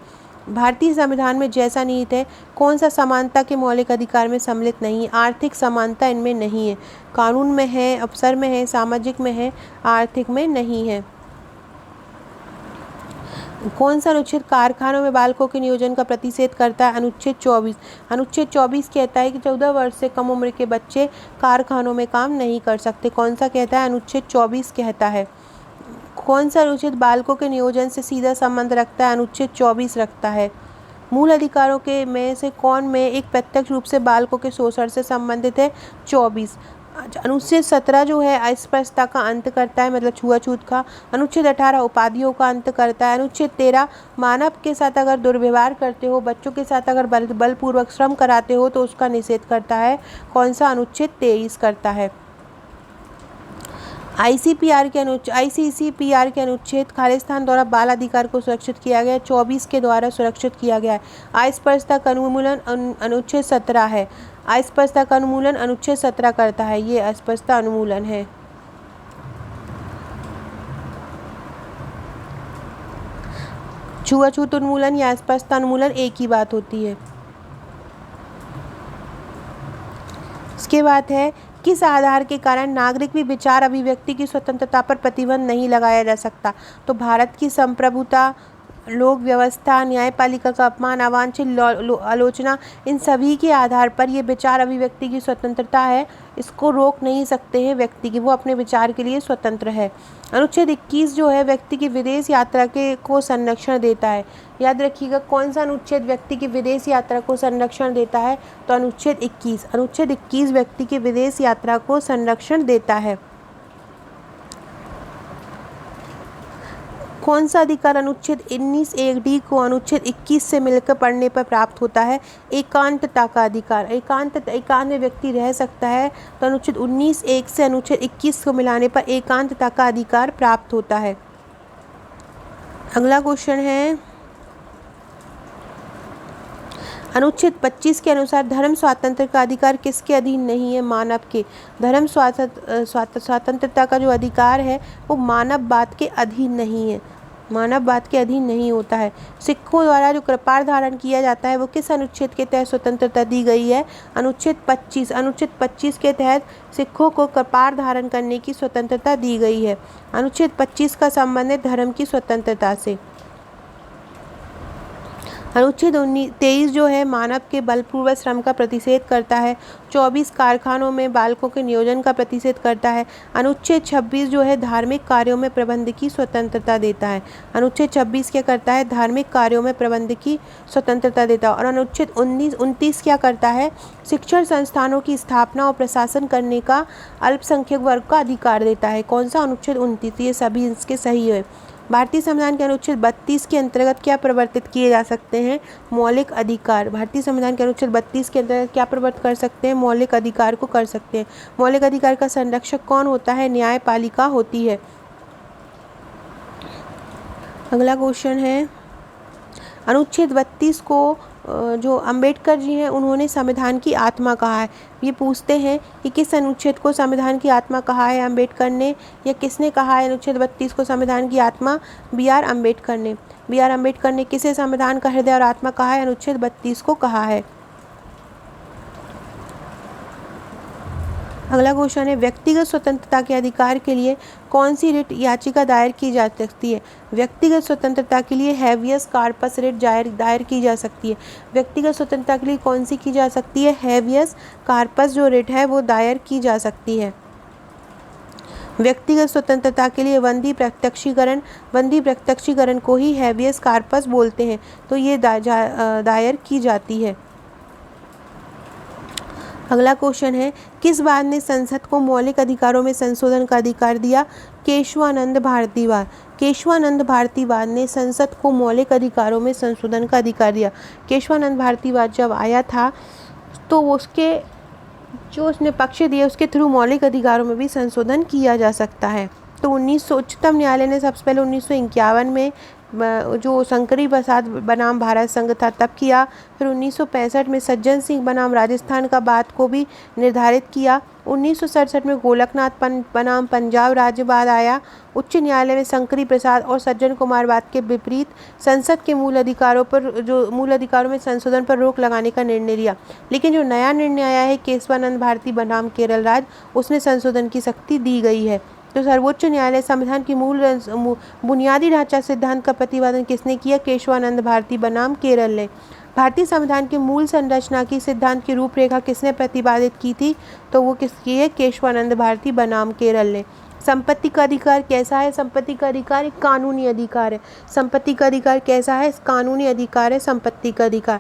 S1: भारतीय संविधान में जैसा निहित है, कौन सा समानता के मौलिक अधिकार में सम्मिलित नहीं? आर्थिक समानता इनमें नहीं है। कानून में है, अवसर में है, सामाजिक में है, आर्थिक में नहीं है। कौन सा अनुच्छेद कारखानों में बालकों के नियोजन का प्रतिषेध करता है? अनुच्छेद 24। अनुच्छेद 24 कहता है कि 14 वर्ष से कम उम्र के बच्चे कारखानों में काम नहीं कर सकते। कौन सा कहता है? अनुच्छेद 24 कहता है। कौन सा अनुच्छेद बालकों के नियोजन से सीधा संबंध रखता है? अनुच्छेद 24 रखता है। मूल अधिकारों के में से कौन में एक प्रत्यक्ष रूप से बालकों के शोषण से संबंधित है? 24। अनुच्छेद 17 जो है अस्पृश्यता का अंत करता है, मतलब छुआछूत का। अनुच्छेद 18 उपाधियों का अंत करता है। अनुच्छेद 13 मानव के साथ अगर दुर्व्यवहार करते हो, बच्चों के साथ अगर बलपूर्वक श्रम कराते हो तो उसका निषेध करता है। कौन सा? अनुच्छेद 23 करता है। आईसीसीपीआर के अनुच्छेद खालिस्तान द्वारा बाल अधिकार को सुरक्षित किया गया, 24 के द्वारा सुरक्षित किया गया है। अस्पृश्यता का उन्मूलन अनुच्छेद 17 है। अस्पृश्यता का उन्मूलन अनुच्छेद 17 करता है। ये अस्पृश्यता उन्मूलन है। छुआछूत उन्मूलन या अस्पृश्यता उन्मूलन एक ही बात होती है। इसके बाद है, किस आधार के कारण नागरिक भी विचार अभिव्यक्ति की स्वतंत्रता पर प्रतिबंध नहीं लगाया जा सकता? तो भारत की संप्रभुता, लोक व्यवस्था, न्यायपालिका का अपमान, अवांछित आलोचना, इन सभी के आधार पर ये विचार अभिव्यक्ति की स्वतंत्रता है, इसको रोक नहीं सकते हैं व्यक्ति की, वो अपने विचार के लिए स्वतंत्र है। अनुच्छेद 21 जो है व्यक्ति की विदेश यात्रा को संरक्षण देता है। याद रखिएगा कौन सा अनुच्छेद व्यक्ति की विदेश यात्रा को संरक्षण देता है? तो अनुच्छेद 21। अनुच्छेद 21 व्यक्ति की विदेश यात्रा को संरक्षण देता है। कौन सा अधिकार अनुच्छेद 19(1)(d) को अनुच्छेद 21 से मिलकर पढ़ने पर प्राप्त होता है? एकांतता का अधिकार। एकांत में व्यक्ति रह सकता है, तो अनुच्छेद 19(1) से अनुच्छेद 21 को मिलाने पर एकांतता का अधिकार प्राप्त होता है। अगला क्वेश्चन है, अनुच्छेद 25 के अनुसार धर्म स्वातंत्र्य का अधिकार किसके अधीन नहीं है? मानव के। धर्म स्वतंत्रता का जो अधिकार है वो मानववाद के अधीन नहीं है, मानववाद के अधीन नहीं होता है। सिखों द्वारा जो कृपाण धारण किया जाता है वो किस अनुच्छेद के तहत स्वतंत्रता दी गई है? अनुच्छेद 25। अनुच्छेद 25 के तहत सिखों को कृपाण धारण करने की स्वतंत्रता दी गई है। अनुच्छेद 25 का संबंध है धर्म की स्वतंत्रता से। अनुच्छेद 23 जो है मानव के बलपूर्वक श्रम का प्रतिषेध करता है। 24 कारखानों में बालकों के नियोजन का प्रतिषेध करता है। अनुच्छेद 26 जो है धार्मिक कार्यों में प्रबंध की स्वतंत्रता देता है। अनुच्छेद 26 क्या करता है? धार्मिक कार्यों में प्रबंध की स्वतंत्रता देता है। और अनुच्छेद 29 क्या करता है? शिक्षण संस्थानों की स्थापना और प्रशासन करने का अल्पसंख्यक वर्ग का अधिकार देता है। कौन सा? अनुच्छेद 29। ये सभी इसके सही है। भारतीय संविधान के अनुच्छेद 32 के अंतर्गत क्या प्रवर्तित किए जा सकते हैं? मौलिक अधिकार। भारतीय संविधान के अनुच्छेद 32 के अंतर्गत क्या प्रवर्तित कर सकते हैं? मौलिक अधिकार को कर सकते हैं। मौलिक अधिकार का संरक्षक कौन होता है? न्यायपालिका होती है। अगला क्वेश्चन है, अनुच्छेद 32 को जो अंबेडकर जी हैं उन्होंने संविधान की आत्मा कहा है। ये पूछते हैं कि किस अनुच्छेद को संविधान की आत्मा कहा है अंबेडकर ने, या किसने कहा है अनुच्छेद 32 को संविधान की आत्मा? बी.आर. अंबेडकर ने। बी.आर. अंबेडकर ने किसे संविधान का हृदय और आत्मा कहा है? अनुच्छेद 32 को कहा है। अगला क्वेश्चन है, व्यक्तिगत स्वतंत्रता के अधिकार के लिए कौन सी रिट याचिका दायर की जा सकती है? व्यक्तिगत स्वतंत्रता के लिए हैवियस कार्पस रिट दायर की जा सकती है। व्यक्तिगत स्वतंत्रता के लिए कौन सी की जा सकती है? हैवियस कार्पस जो रिट है वो दायर की जा सकती है। व्यक्तिगत स्वतंत्रता के लिए वंदी प्रत्यक्षीकरण को ही हैवियस कार्पस बोलते हैं, तो ये दायर की जाती है। अगला क्वेश्चन है, किस वाद ने संसद को मौलिक अधिकारों में संशोधन का अधिकार दिया? केशवानंद भारतीवाद। केशवानंद भारतीवाद ने संसद को मौलिक अधिकारों में संशोधन का अधिकार दिया। केशवानंद भारतीवाद जब आया था तो उसके जो उसने पक्ष दिए उसके थ्रू मौलिक अधिकारों में भी संशोधन किया जा सकता है। तो उच्चतम न्यायालय ने सबसे पहले 1951 में जो शंकरी प्रसाद बनाम भारत संघ था तब किया। फिर 1965 में सज्जन सिंह बनाम राजस्थान का बात को भी निर्धारित किया। 1967 में गोलकनाथ बनाम पंजाब राज्य बाद आया। उच्च न्यायालय में शंकरी प्रसाद और सज्जन कुमार बात के विपरीत संसद के मूल अधिकारों में संशोधन पर रोक लगाने का निर्णय लिया। लेकिन जो नया निर्णय आया है केशवानंद भारती बनाम केरल राज्य, उसमें संशोधन की शक्ति दी गई है। तो सर्वोच्च न्यायालय संविधान की बुनियादी ढांचा सिद्धांत का प्रतिपादन किसने किया? केशवानंद भारती बनाम केरल ने। भारतीय संविधान की मूल संरचना की सिद्धांत की रूपरेखा किसने प्रतिपादित की थी? तो वो किसकी है? केशवानंद भारती बनाम केरल ने। संपत्ति का अधिकार कैसा है? संपत्ति का अधिकार एक कानूनी अधिकार है। संपत्ति का अधिकार कैसा है? कानूनी अधिकार है संपत्ति का अधिकार।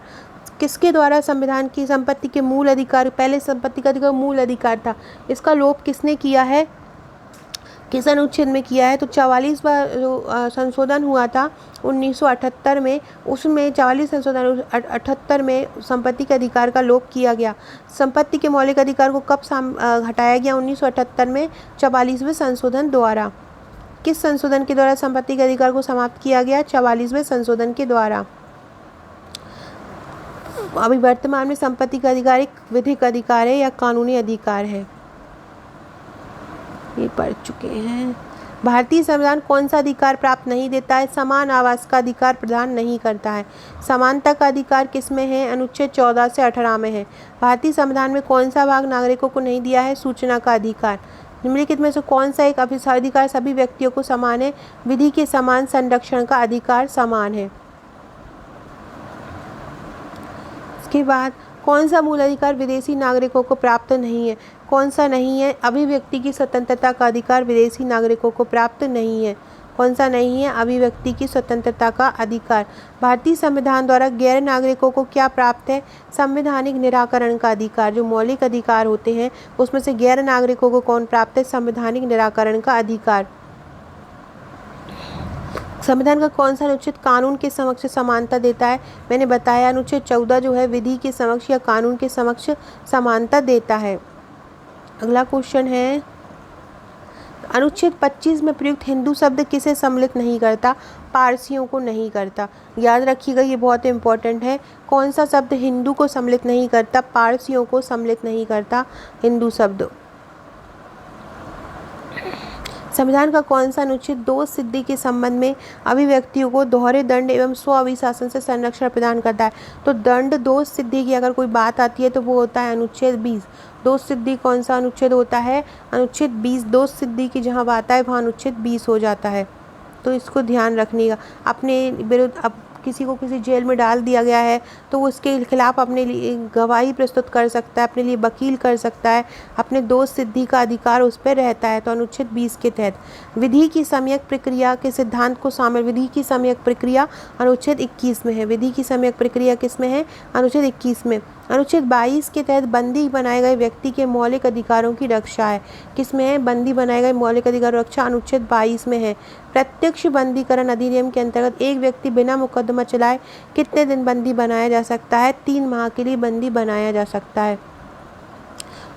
S1: किसके द्वारा संविधान की संपत्ति के मूल अधिकार, पहले संपत्ति का अधिकार मूल अधिकार था, इसका लोप किसने किया है? किस अनुच्छेद में किया है? तो 44वां जो संशोधन हुआ था 1978 में, उसमें 44 संशोधन 78 में संपत्ति के अधिकार का लोप किया गया। संपत्ति के मौलिक अधिकार को कब हटाया गया? 1978 में 44वें संशोधन द्वारा। किस संशोधन के द्वारा संपत्ति के अधिकार को समाप्त किया गया? 44वें संशोधन के द्वारा। अभी वर्तमान में संपत्ति का अधिकार एक विधिक अधिकार है या कानूनी अधिकार है, ये पढ़ चुके हैं। भारतीय संविधान कौन सा अधिकार प्राप्त नहीं देता है? समान आवास का अधिकार प्रदान नहीं करता है। समानता का अधिकार किस में है? अनुच्छेद 14 से 18 में है। भारतीय संविधान में कौन सा भाग नागरिकों को नहीं दिया है? सूचना का अधिकार। निम्नलिखित में से कौन सा एक अधिकार सभी व्यक्तियों को समान है? विधि के समान संरक्षण का अधिकार समान है। इसके बाद कौन सा मूल अधिकार विदेशी नागरिकों को प्राप्त नहीं है? कौन सा नहीं है? अभिव्यक्ति की स्वतंत्रता का अधिकार विदेशी नागरिकों को प्राप्त नहीं है। कौन सा नहीं है? अभिव्यक्ति की स्वतंत्रता का अधिकार। भारतीय संविधान द्वारा गैर नागरिकों को क्या प्राप्त है? संवैधानिक निराकरण का अधिकार। जो मौलिक अधिकार होते हैं उसमें से गैर नागरिकों को कौन प्राप्त है? संवैधानिक निराकरण का अधिकार। संविधान का कौन सा अनुच्छेद कानून के समक्ष समानता देता है? मैंने बताया अनुच्छेद 14 जो है विधि के समक्ष या कानून के समक्ष समानता देता है। अगला क्वेश्चन है, अनुच्छेद 25 में प्रयुक्त हिंदू शब्द किसे सम्मिलित नहीं करता? पारसियों को नहीं करता। याद रखिएगा, ये बहुत इंपॉर्टेंट है। कौन सा शब्द हिंदू को सम्मिलित नहीं करता? पारसियों को सम्मिलित नहीं करता हिंदू शब्द। संविधान का कौन सा अनुच्छेद दोष सिद्धि के संबंध में अभिव्यक्तियों को दोहरे दंड एवं स्व अभिशासन से संरक्षण प्रदान करता है? तो दंड दोष सिद्धि की अगर कोई बात आती है तो वो होता है अनुच्छेद 20। दोष सिद्धि कौन सा अनुच्छेद होता है? अनुच्छेद 20। दोष सिद्धि की जहाँ बात है वहाँ अनुच्छेद 20 हो जाता है, तो इसको ध्यान रखिएगा। अपने विरुद्ध अब किसी को किसी जेल में डाल दिया गया है तो वो उसके खिलाफ अपने लिए गवाही प्रस्तुत कर सकता है, अपने लिए वकील कर सकता है, अपने दोष सिद्धि का अधिकार उस पर रहता है। तो अनुच्छेद 20 के तहत विधि की सम्यक प्रक्रिया के सिद्धांत को शामिल, विधि की सम्यक प्रक्रिया अनुच्छेद 21 में है। विधि की सम्यक प्रक्रिया किस में है? अनुच्छेद 21 में। अनुच्छेद 22 के तहत बंदी बनाए गए व्यक्ति के मौलिक अधिकारों की रक्षा है। किस में है? बंदी बनाए गए मौलिक अधिकारों की रक्षा अनुच्छेद 22 में है। प्रत्यक्ष बंदीकरण अधिनियम के अंतर्गत एक व्यक्ति बिना मुकदमा चलाए कितने दिन बंदी बनाया जा सकता है? 3 माह के लिए बंदी बनाया जा सकता है।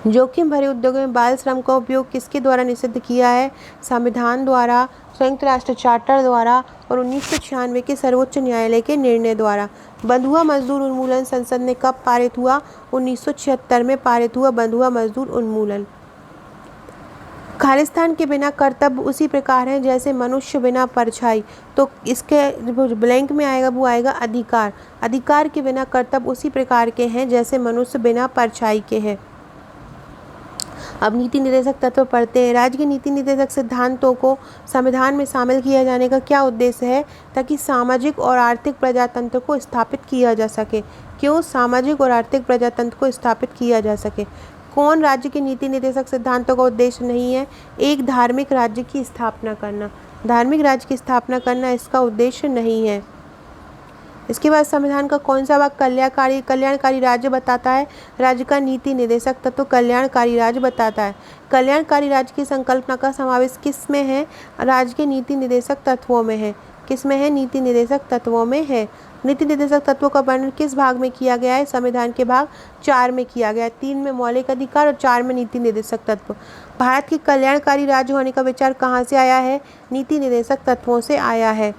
S1: जोखिम भरे उद्योगों में बाल श्रम का उपयोग किसके द्वारा निषिद्ध किया है? संविधान द्वारा, संयुक्त राष्ट्र चार्टर द्वारा और 1996 के सर्वोच्च न्यायालय के निर्णय द्वारा। बंधुआ मजदूर उन्मूलन संसद ने कब पारित हुआ? 1976 में पारित हुआ बंधुआ मजदूर उन्मूलन। खालिस्तान के बिना कर्तव्य उसी प्रकार है जैसे मनुष्य बिना परछाई। तो इसके ब्लैंक में आएगा वो आएगा अधिकार। अधिकार के बिना कर्तव्य उसी प्रकार के हैं जैसे मनुष्य बिना परछाई के हैं। अब नीति निर्देशक तत्व पढ़ते हैं। राज्य के नीति निर्देशक सिद्धांतों को संविधान में शामिल किया जाने का क्या उद्देश्य है? ताकि सामाजिक और आर्थिक प्रजातंत्र को स्थापित किया जा सके। क्यों? सामाजिक और आर्थिक प्रजातंत्र को स्थापित किया जा सके। कौन राज्य के नीति निर्देशक सिद्धांतों का उद्देश्य नहीं है? एक धार्मिक राज्य की स्थापना करना। धार्मिक राज्य की स्थापना करना इसका उद्देश्य नहीं है। इसके बाद संविधान का कौन सा भाग कल्याणकारी राज्य बताता है? राज्य का नीति निर्देशक तत्व कल्याणकारी राज्य बताता है। कल्याणकारी राज्य की संकल्पना का समावेश किस में है? राज्य के नीति निर्देशक तत्वों में है। किस में है? नीति निर्देशक तत्वों में है। नीति निर्देशक तत्वों का वर्णन किस भाग में किया गया है? संविधान के भाग 4 में किया गया है। 3 में मौलिक अधिकार और 4 में नीति निर्देशक तत्व। भारत के कल्याणकारी राज्य होने का विचार कहाँ से आया है? नीति निर्देशक तत्वों से आया है।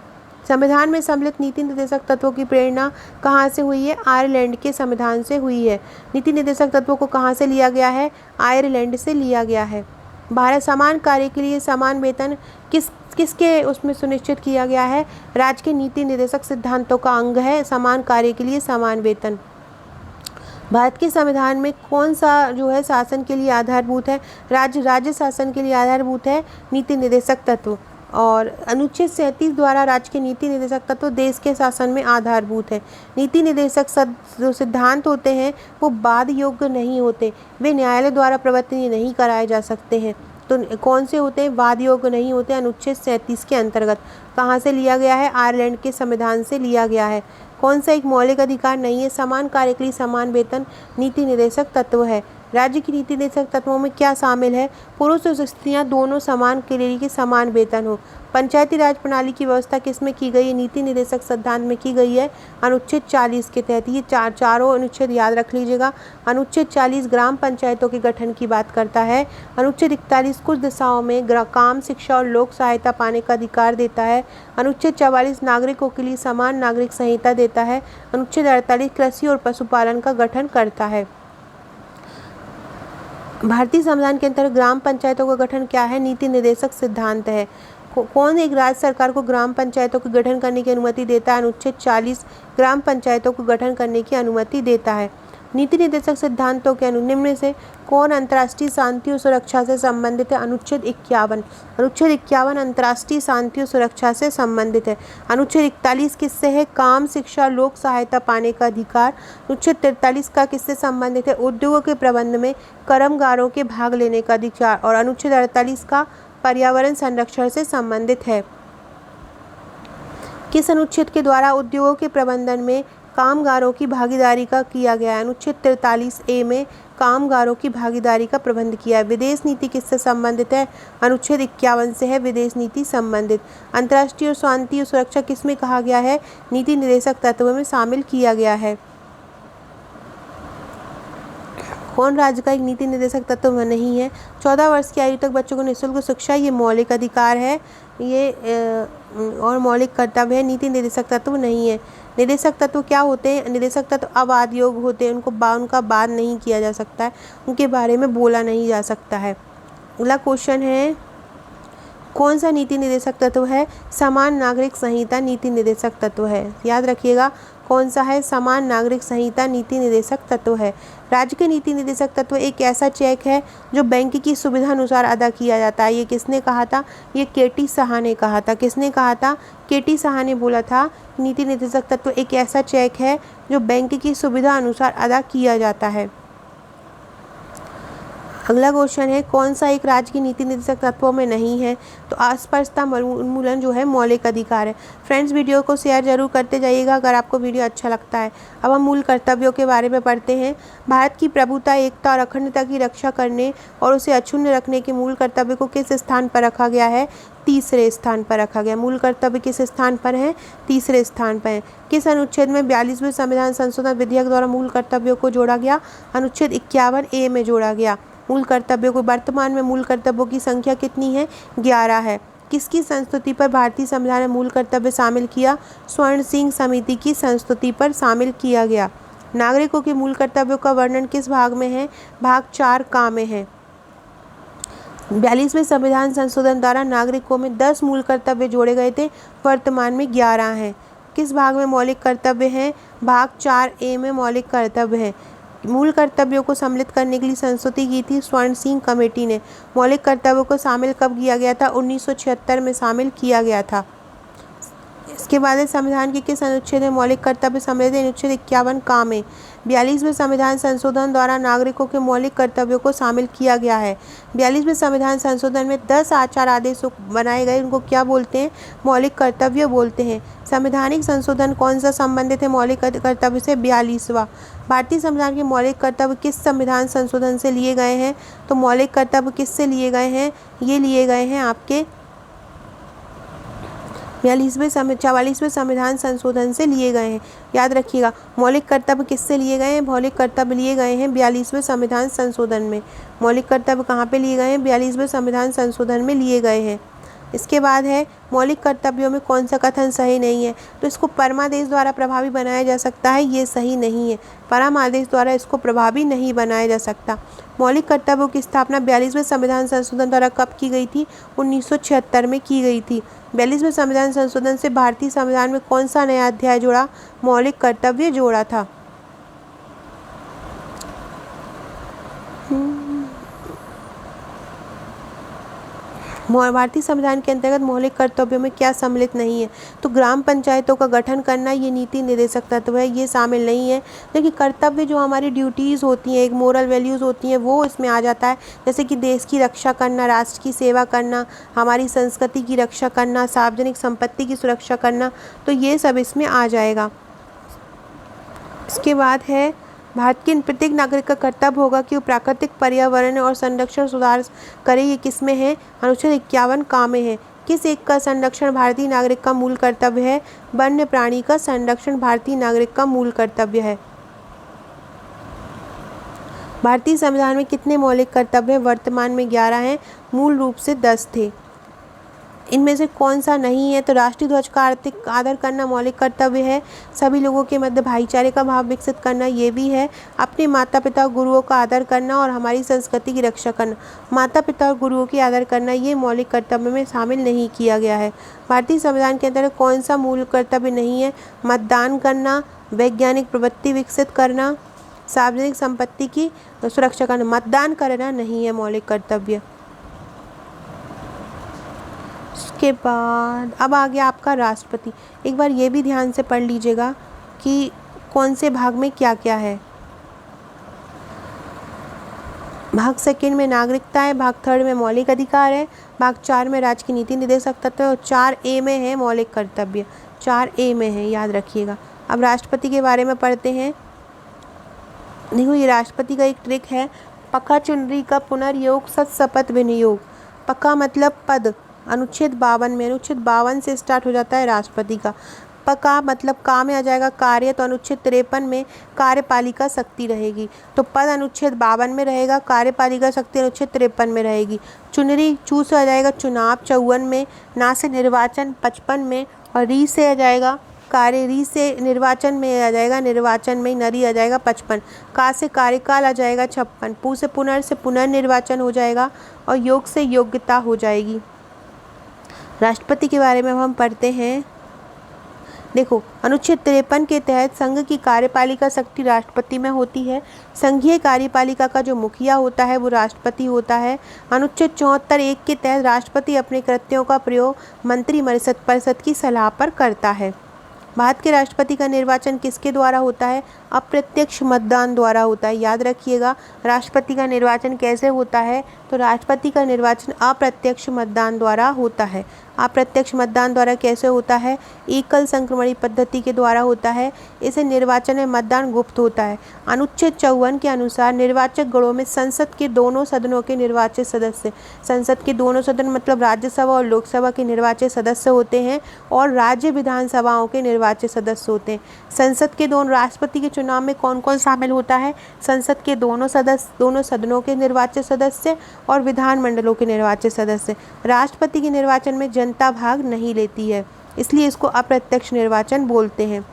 S1: संविधान में सम्मिलित नीति निर्देशक तत्वों की प्रेरणा कहाँ से हुई है? आयरलैंड के संविधान से हुई है। नीति निर्देशक तत्वों को कहाँ से लिया गया है? आयरलैंड से लिया गया है। भारत समान कार्य के लिए समान वेतन किसके उसमें सुनिश्चित किया गया है? राज्य के नीति निर्देशक सिद्धांतों का अंग है समान कार्य के लिए समान वेतन। भारत के संविधान में कौन सा जो है शासन के लिए आधारभूत है? राज्य शासन के लिए आधारभूत है नीति निर्देशक तत्व। और अनुच्छेद 37 द्वारा राज्य के नीति निर्देशक तत्व देश के शासन में आधारभूत है। नीति निर्देशक जो सिद्धांत होते हैं वो वाद योग्य नहीं होते, वे न्यायालय द्वारा प्रवर्तनीय नहीं कराए जा सकते हैं। तो कौन से होते हैं? वाद योग्य नहीं होते। अनुच्छेद 37 के अंतर्गत कहाँ से लिया गया है? आयरलैंड के संविधान से लिया गया है। कौन सा एक मौलिक अधिकार नहीं है? समान कार्य के लिए समान वेतन नीति निर्देशक तत्व है। राज्य की नीति निर्देशक तत्वों में क्या शामिल है? पुरुष और स्त्रियां दोनों समान के लिए समान वेतन हो। पंचायती राज प्रणाली की व्यवस्था किसमें की गई है? नीति निर्देशक सिद्धांत में की गई है अनुच्छेद 40 के तहत। ये चारों अनुच्छेद याद रख लीजिएगा। अनुच्छेद 40 ग्राम पंचायतों के गठन की बात करता है। अनुच्छेद 41 कुछ दिशाओं में काम, शिक्षा और लोक सहायता पाने का अधिकार देता है। अनुच्छेद 44 नागरिकों के लिए समान नागरिक संहिता देता है। अनुच्छेद 48 कृषि और पशुपालन का गठन करता है। भारतीय संविधान के अंतर्गत ग्राम पंचायतों का गठन क्या है? नीति निर्देशक सिद्धांत है। कौन एक राज्य सरकार को ग्राम पंचायतों के गठन करने की अनुमति देता है? अनुच्छेद 40 ग्राम पंचायतों को गठन करने की अनुमति देता है। नीति निर्देशक सिद्धांतों के निम्न से कौन अंतर्राष्ट्रीय शांति और सुरक्षा से संबंधित है? अनुच्छेद 51। अनुच्छेद 51 अंतर्राष्ट्रीय शांति और सुरक्षा से संबंधित है। अनुच्छेद 41 किससे है? काम, शिक्षा, लोक सहायता पाने का अधिकार। अनुच्छेद 43 का किससे संबंधित है? उद्योगों के प्रबंध में कर्मगारों के भाग लेने का अधिकार। और अनुच्छेद 48 का पर्यावरण संरक्षण से संबंधित है। किस अनुच्छेद के द्वारा उद्योगों के प्रबंधन में कामगारों की भागीदारी का किया गया है? अनुच्छेद 43A में कामगारों की भागीदारी का प्रबंध किया है। विदेश नीति किससे संबंधित है? अनुच्छेद 51 से है विदेश नीति संबंधित। अंतर्राष्ट्रीय शांति और सुरक्षा किसमें कहा गया है? नीति निर्देशक तत्व में शामिल किया गया है। कौन राज्य का एक नीति निर्देशक तत्व नहीं है? 14 वर्ष की आयु तक बच्चों को निःशुल्क शिक्षा, ये मौलिक अधिकार है, ये और मौलिक कर्तव्य है, नीति निर्देशक तत्व नहीं है। निर्देशक तत्व क्या होते हैं? निर्देशक तत्व अवाद योग्य होते हैं, उनका वाद नहीं किया जा सकता है, उनके बारे में बोला नहीं जा सकता है। अगला क्वेश्चन है, कौन सा नीति निर्देशक तत्व है? समान नागरिक संहिता नीति निर्देशक तत्व है। याद रखिएगा, कौन सा है? समान नागरिक संहिता नीति निर्देशक तत्व है। राज्य के नीति निर्देशक तत्व एक ऐसा चेक है जो बैंक की सुविधा अनुसार अदा किया जाता है। ये किसने कहा था? ये केटी साहा ने कहा था। किसने कहा था? केटी साहा ने बोला था नीति निर्देशक तत्व एक ऐसा चेक है जो बैंक की सुविधा अनुसार अदा किया जाता है। अगला क्वेश्चन है, कौन सा एक राज्य की नीति निर्देशक तत्वों में नहीं है? तो अस्पृश्यता उन्मूलन जो है मौलिक अधिकार है। फ्रेंड्स, वीडियो को शेयर जरूर करते जाइएगा अगर आपको वीडियो अच्छा लगता है। अब हम मूल कर्तव्यों के बारे में पढ़ते हैं। भारत की प्रभुता, एकता और अखंडता की रक्षा करने और उसे अक्षुण्ण रखने के मूल कर्तव्य को किस स्थान पर रखा गया है? तीसरे स्थान पर रखा गया। मूल कर्तव्य किस स्थान पर है? तीसरे स्थान पर है। किस अनुच्छेद में 42वें संविधान संशोधन विधेयक द्वारा मूल कर्तव्यों को जोड़ा गया? अनुच्छेद 51A में जोड़ा गया। मूल कर्तव्यों को, वर्तमान में मूल कर्तव्यों की संख्या कितनी है? 11 है। किसकी संस्तुति पर भारतीय संविधान में मूल कर्तव्य शामिल किया? स्वर्ण सिंह समिति की संस्तुति पर शामिल किया गया। नागरिकों के मूल कर्तव्यों का वर्णन किस भाग में है? भाग 4 का में है। 42वें संविधान संशोधन द्वारा नागरिकों में 10 मूल कर्तव्य जोड़े गए थे, वर्तमान में 11 हैं। किस भाग में मौलिक कर्तव्य हैं? भाग 4A में मौलिक कर्तव्य है। मूल कर्तव्यों को सम्मिलित करने के लिए संस्तुति की थी स्वर्ण सिंह कमेटी ने। मौलिक कर्तव्यों को शामिल कब किया गया था? 1976 में शामिल किया गया था। इसके बाद संविधान के किस अनुच्छेद में मौलिक कर्तव्य सम्मिलित है? अनुच्छेद 51 का में। 42वें संविधान संशोधन द्वारा नागरिकों के मौलिक कर्तव्यों को शामिल किया गया है। 42वें संविधान संशोधन में 10 आचार आदेश बनाए गए, उनको क्या बोलते हैं? मौलिक कर्तव्य बोलते हैं। संवैधानिक संशोधन कौन सा संबंधित है मौलिक कर्तव्य से? 42वां। भारतीय संविधान के मौलिक कर्तव्य किस संविधान संशोधन से लिए गए हैं? तो मौलिक कर्तव्य किससे लिए गए हैं? ये लिए गए हैं आपके 44वें संविधान संशोधन से लिए गए हैं। याद रखिएगा, मौलिक कर्तव्य किससे लिए गए हैं? मौलिक कर्तव्य लिए गए हैं 42वें संविधान संशोधन में। मौलिक कर्तव्य कहाँ पे लिए गए हैं? 42वें संविधान संशोधन में लिए गए हैं। इसके बाद है, मौलिक कर्तव्यों में कौन सा कथन सही नहीं है? तो इसको परमादेश द्वारा प्रभावी बनाया जा सकता है, ये सही नहीं है। परमादेश द्वारा इसको प्रभावी नहीं बनाया जा सकता। मौलिक कर्तव्यों की स्थापना 42वें संविधान संशोधन द्वारा कब की गई थी? 1976 में की गई थी। 42वें संविधान संशोधन से भारतीय संविधान में कौन सा नया अध्याय जोड़ा? मौलिक कर्तव्य जोड़ा था। भारतीय संविधान के अंतर्गत मौलिक कर्तव्यों में क्या सम्मिलित नहीं है? तो ग्राम पंचायतों का गठन करना ये नीति निर्देशक तत्व है, ये शामिल नहीं है। देखिए, कर्तव्य जो हमारी ड्यूटीज़ होती हैं, एक मोरल वैल्यूज़ होती हैं, वो इसमें आ जाता है। जैसे कि देश की रक्षा करना, राष्ट्र की सेवा करना, हमारी संस्कृति की रक्षा करना, सार्वजनिक संपत्ति की सुरक्षा करना, तो ये सब इसमें आ जाएगा। इसके बाद है, भारत के प्रत्येक नागरिक का कर्तव्य होगा कि वो प्राकृतिक पर्यावरण और संरक्षण सुधार करे। ये किस में है? अनुच्छेद 51 का में है। किस एक का संरक्षण भारतीय नागरिक का मूल कर्तव्य है? वन्य प्राणी का संरक्षण भारतीय नागरिक का मूल कर्तव्य है। भारतीय संविधान में कितने मौलिक कर्तव्य हैं? वर्तमान में 11 हैं, मूल रूप से 10 थे। इनमें से कौन सा नहीं है? तो राष्ट्रीय ध्वज का आदर करना मौलिक कर्तव्य है। सभी लोगों के मध्य भाईचारे का भाव विकसित करना, ये भी है। अपने माता पिता और गुरुओं का आदर करना और हमारी संस्कृति की रक्षा करना, माता पिता और गुरुओं की आदर करना, ये मौलिक कर्तव्य में शामिल नहीं किया गया है। भारतीय संविधान के अंतर्गत कौन सा मूल कर्तव्य नहीं है? मतदान करना, वैज्ञानिक प्रवृत्ति विकसित करना, सार्वजनिक संपत्ति की सुरक्षा करना। मतदान करना नहीं है मौलिक कर्तव्य। उसके बाद अब आ गया आपका राष्ट्रपति। एक बार ये भी ध्यान से पढ़ लीजिएगा कि कौन से भाग में क्या क्या है। भाग 2 में नागरिकता है, भाग 3 में मौलिक अधिकार है, भाग 4 में राज्य की नीति निर्देशक तत्व है और 4A में है मौलिक कर्तव्य। 4A में है, याद रखिएगा। अब राष्ट्रपति के बारे में पढ़ते हैं। देखो, ये राष्ट्रपति का एक ट्रिक है। पका चुनरी का पुनर्योग सत शपथ विनियोग। पका मतलब पद, अनुच्छेद 52 में, अनुच्छेद 52 से स्टार्ट हो जाता है राष्ट्रपति का। पका मतलब का में आ जाएगा कार्य, तो अनुच्छेद 53 में कार्यपालिका शक्ति रहेगी। तो पद अनुच्छेद 52 में रहेगा, कार्यपालिका शक्ति अनुच्छेद 53 में रहेगी। चुनरी चू से आ जाएगा चुनाव 54 में, ना से निर्वाचन 55 में, और री से आ जाएगा कार्य, री से निर्वाचन में आ जाएगा, निर्वाचन में नरी आ जाएगा 55, का से कार्यकाल आ जाएगा 56, पू से पुनर्निर्वाचन हो जाएगा और योग से योग्यता हो जाएगी। राष्ट्रपति के बारे में हम पढ़ते हैं। देखो, अनुच्छेद 53 के तहत संघ की कार्यपालिका शक्ति राष्ट्रपति में होती है। संघीय कार्यपालिका का जो मुखिया होता है वो राष्ट्रपति होता है। अनुच्छेद 74(1) के तहत राष्ट्रपति अपने कृत्यों का प्रयोग मंत्रिपरिषद की सलाह पर करता है। भारत के राष्ट्रपति का निर्वाचन किसके द्वारा होता है? अप्रत्यक्ष मतदान द्वारा होता है। याद रखिएगा, राष्ट्रपति का निर्वाचन कैसे होता है? तो राष्ट्रपति का निर्वाचन अप्रत्यक्ष मतदान द्वारा होता है। अप्रत्यक्ष मतदान द्वारा कैसे होता है? एकल संक्रमणी पद्धति के द्वारा होता है। इसे निर्वाचन में मतदान गुप्त होता है। अनुच्छेद 54 के अनुसार निर्वाचक गणों में संसद के दोनों सदनों के निर्वाचित सदस्य, संसद के दोनों सदन मतलब राज्यसभा और लोकसभा के निर्वाचित सदस्य होते हैं और राज्य विधानसभाओं के निर्वाचित सदस्य होते हैं। संसद के दोनों राष्ट्रपति के चुनाव में कौन कौन शामिल होता है? संसद के दोनों सदनों के निर्वाचित सदस्य और विधानमंडलों के निर्वाचित सदस्य। राष्ट्रपति के निर्वाचन में जनता भाग नहीं लेती है, इसलिए इसको अप्रत्यक्ष निर्वाचन बोलते हैं।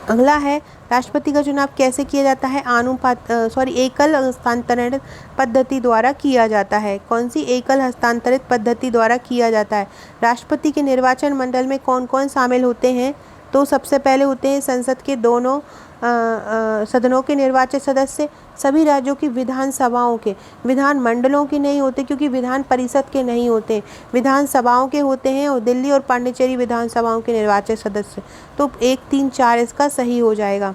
S1: अगला है, राष्ट्रपति का चुनाव कैसे किया जाता है? एकल हस्तांतरण पद्धति द्वारा किया जाता है। कौन सी एकल हस्तांतरित पद्धति द्वारा किया जाता है? राष्ट्रपति के निर्वाचन मंडल में कौन कौन शामिल होते हैं? तो सबसे पहले होते हैं संसद के दोनों सदनों के निर्वाचित सदस्य, सभी राज्यों की विधानसभाओं के, विधान मंडलों के नहीं होते क्योंकि विधान परिषद के नहीं होते, विधानसभाओं के होते हैं, और दिल्ली और पांडिचेरी विधानसभाओं के निर्वाचित सदस्य। तो 1, 3, 4 इसका सही हो जाएगा।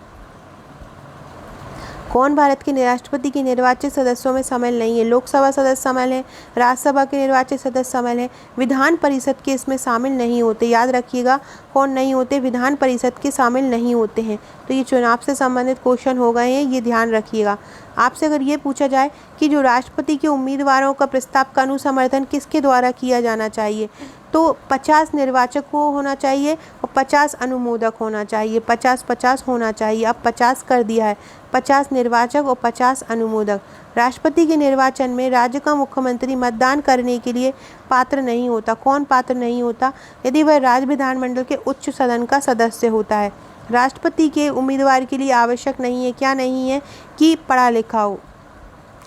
S1: कौन भारत के राष्ट्रपति के निर्वाचित सदस्यों में शामिल नहीं है? लोकसभा सदस्य शामिल हैं, राज्यसभा के निर्वाचित सदस्य शामिल हैं, विधान परिषद के इसमें शामिल नहीं होते। याद रखिएगा, कौन नहीं होते? विधान परिषद के शामिल नहीं होते हैं। तो ये चुनाव से संबंधित क्वेश्चन हो गए हैं, ये ध्यान रखिएगा। आपसे अगर ये पूछा जाए कि जो राष्ट्रपति के उम्मीदवारों का प्रस्ताव का अनुसमर्थन किसके द्वारा किया जाना चाहिए, तो 50 निर्वाचक को होना चाहिए और 50 अनुमोदक होना चाहिए। 50-50 होना चाहिए, अब 50 कर दिया है। 50 निर्वाचक और 50 अनुमोदक। राष्ट्रपति के निर्वाचन में राज्य का मुख्यमंत्री मतदान करने के लिए पात्र नहीं होता। कौन पात्र नहीं होता? यदि वह राज्य विधानमंडल के उच्च सदन का सदस्य होता है। राष्ट्रपति के उम्मीदवार के लिए आवश्यक नहीं है, क्या नहीं है? कि पढ़ा लिखा हो।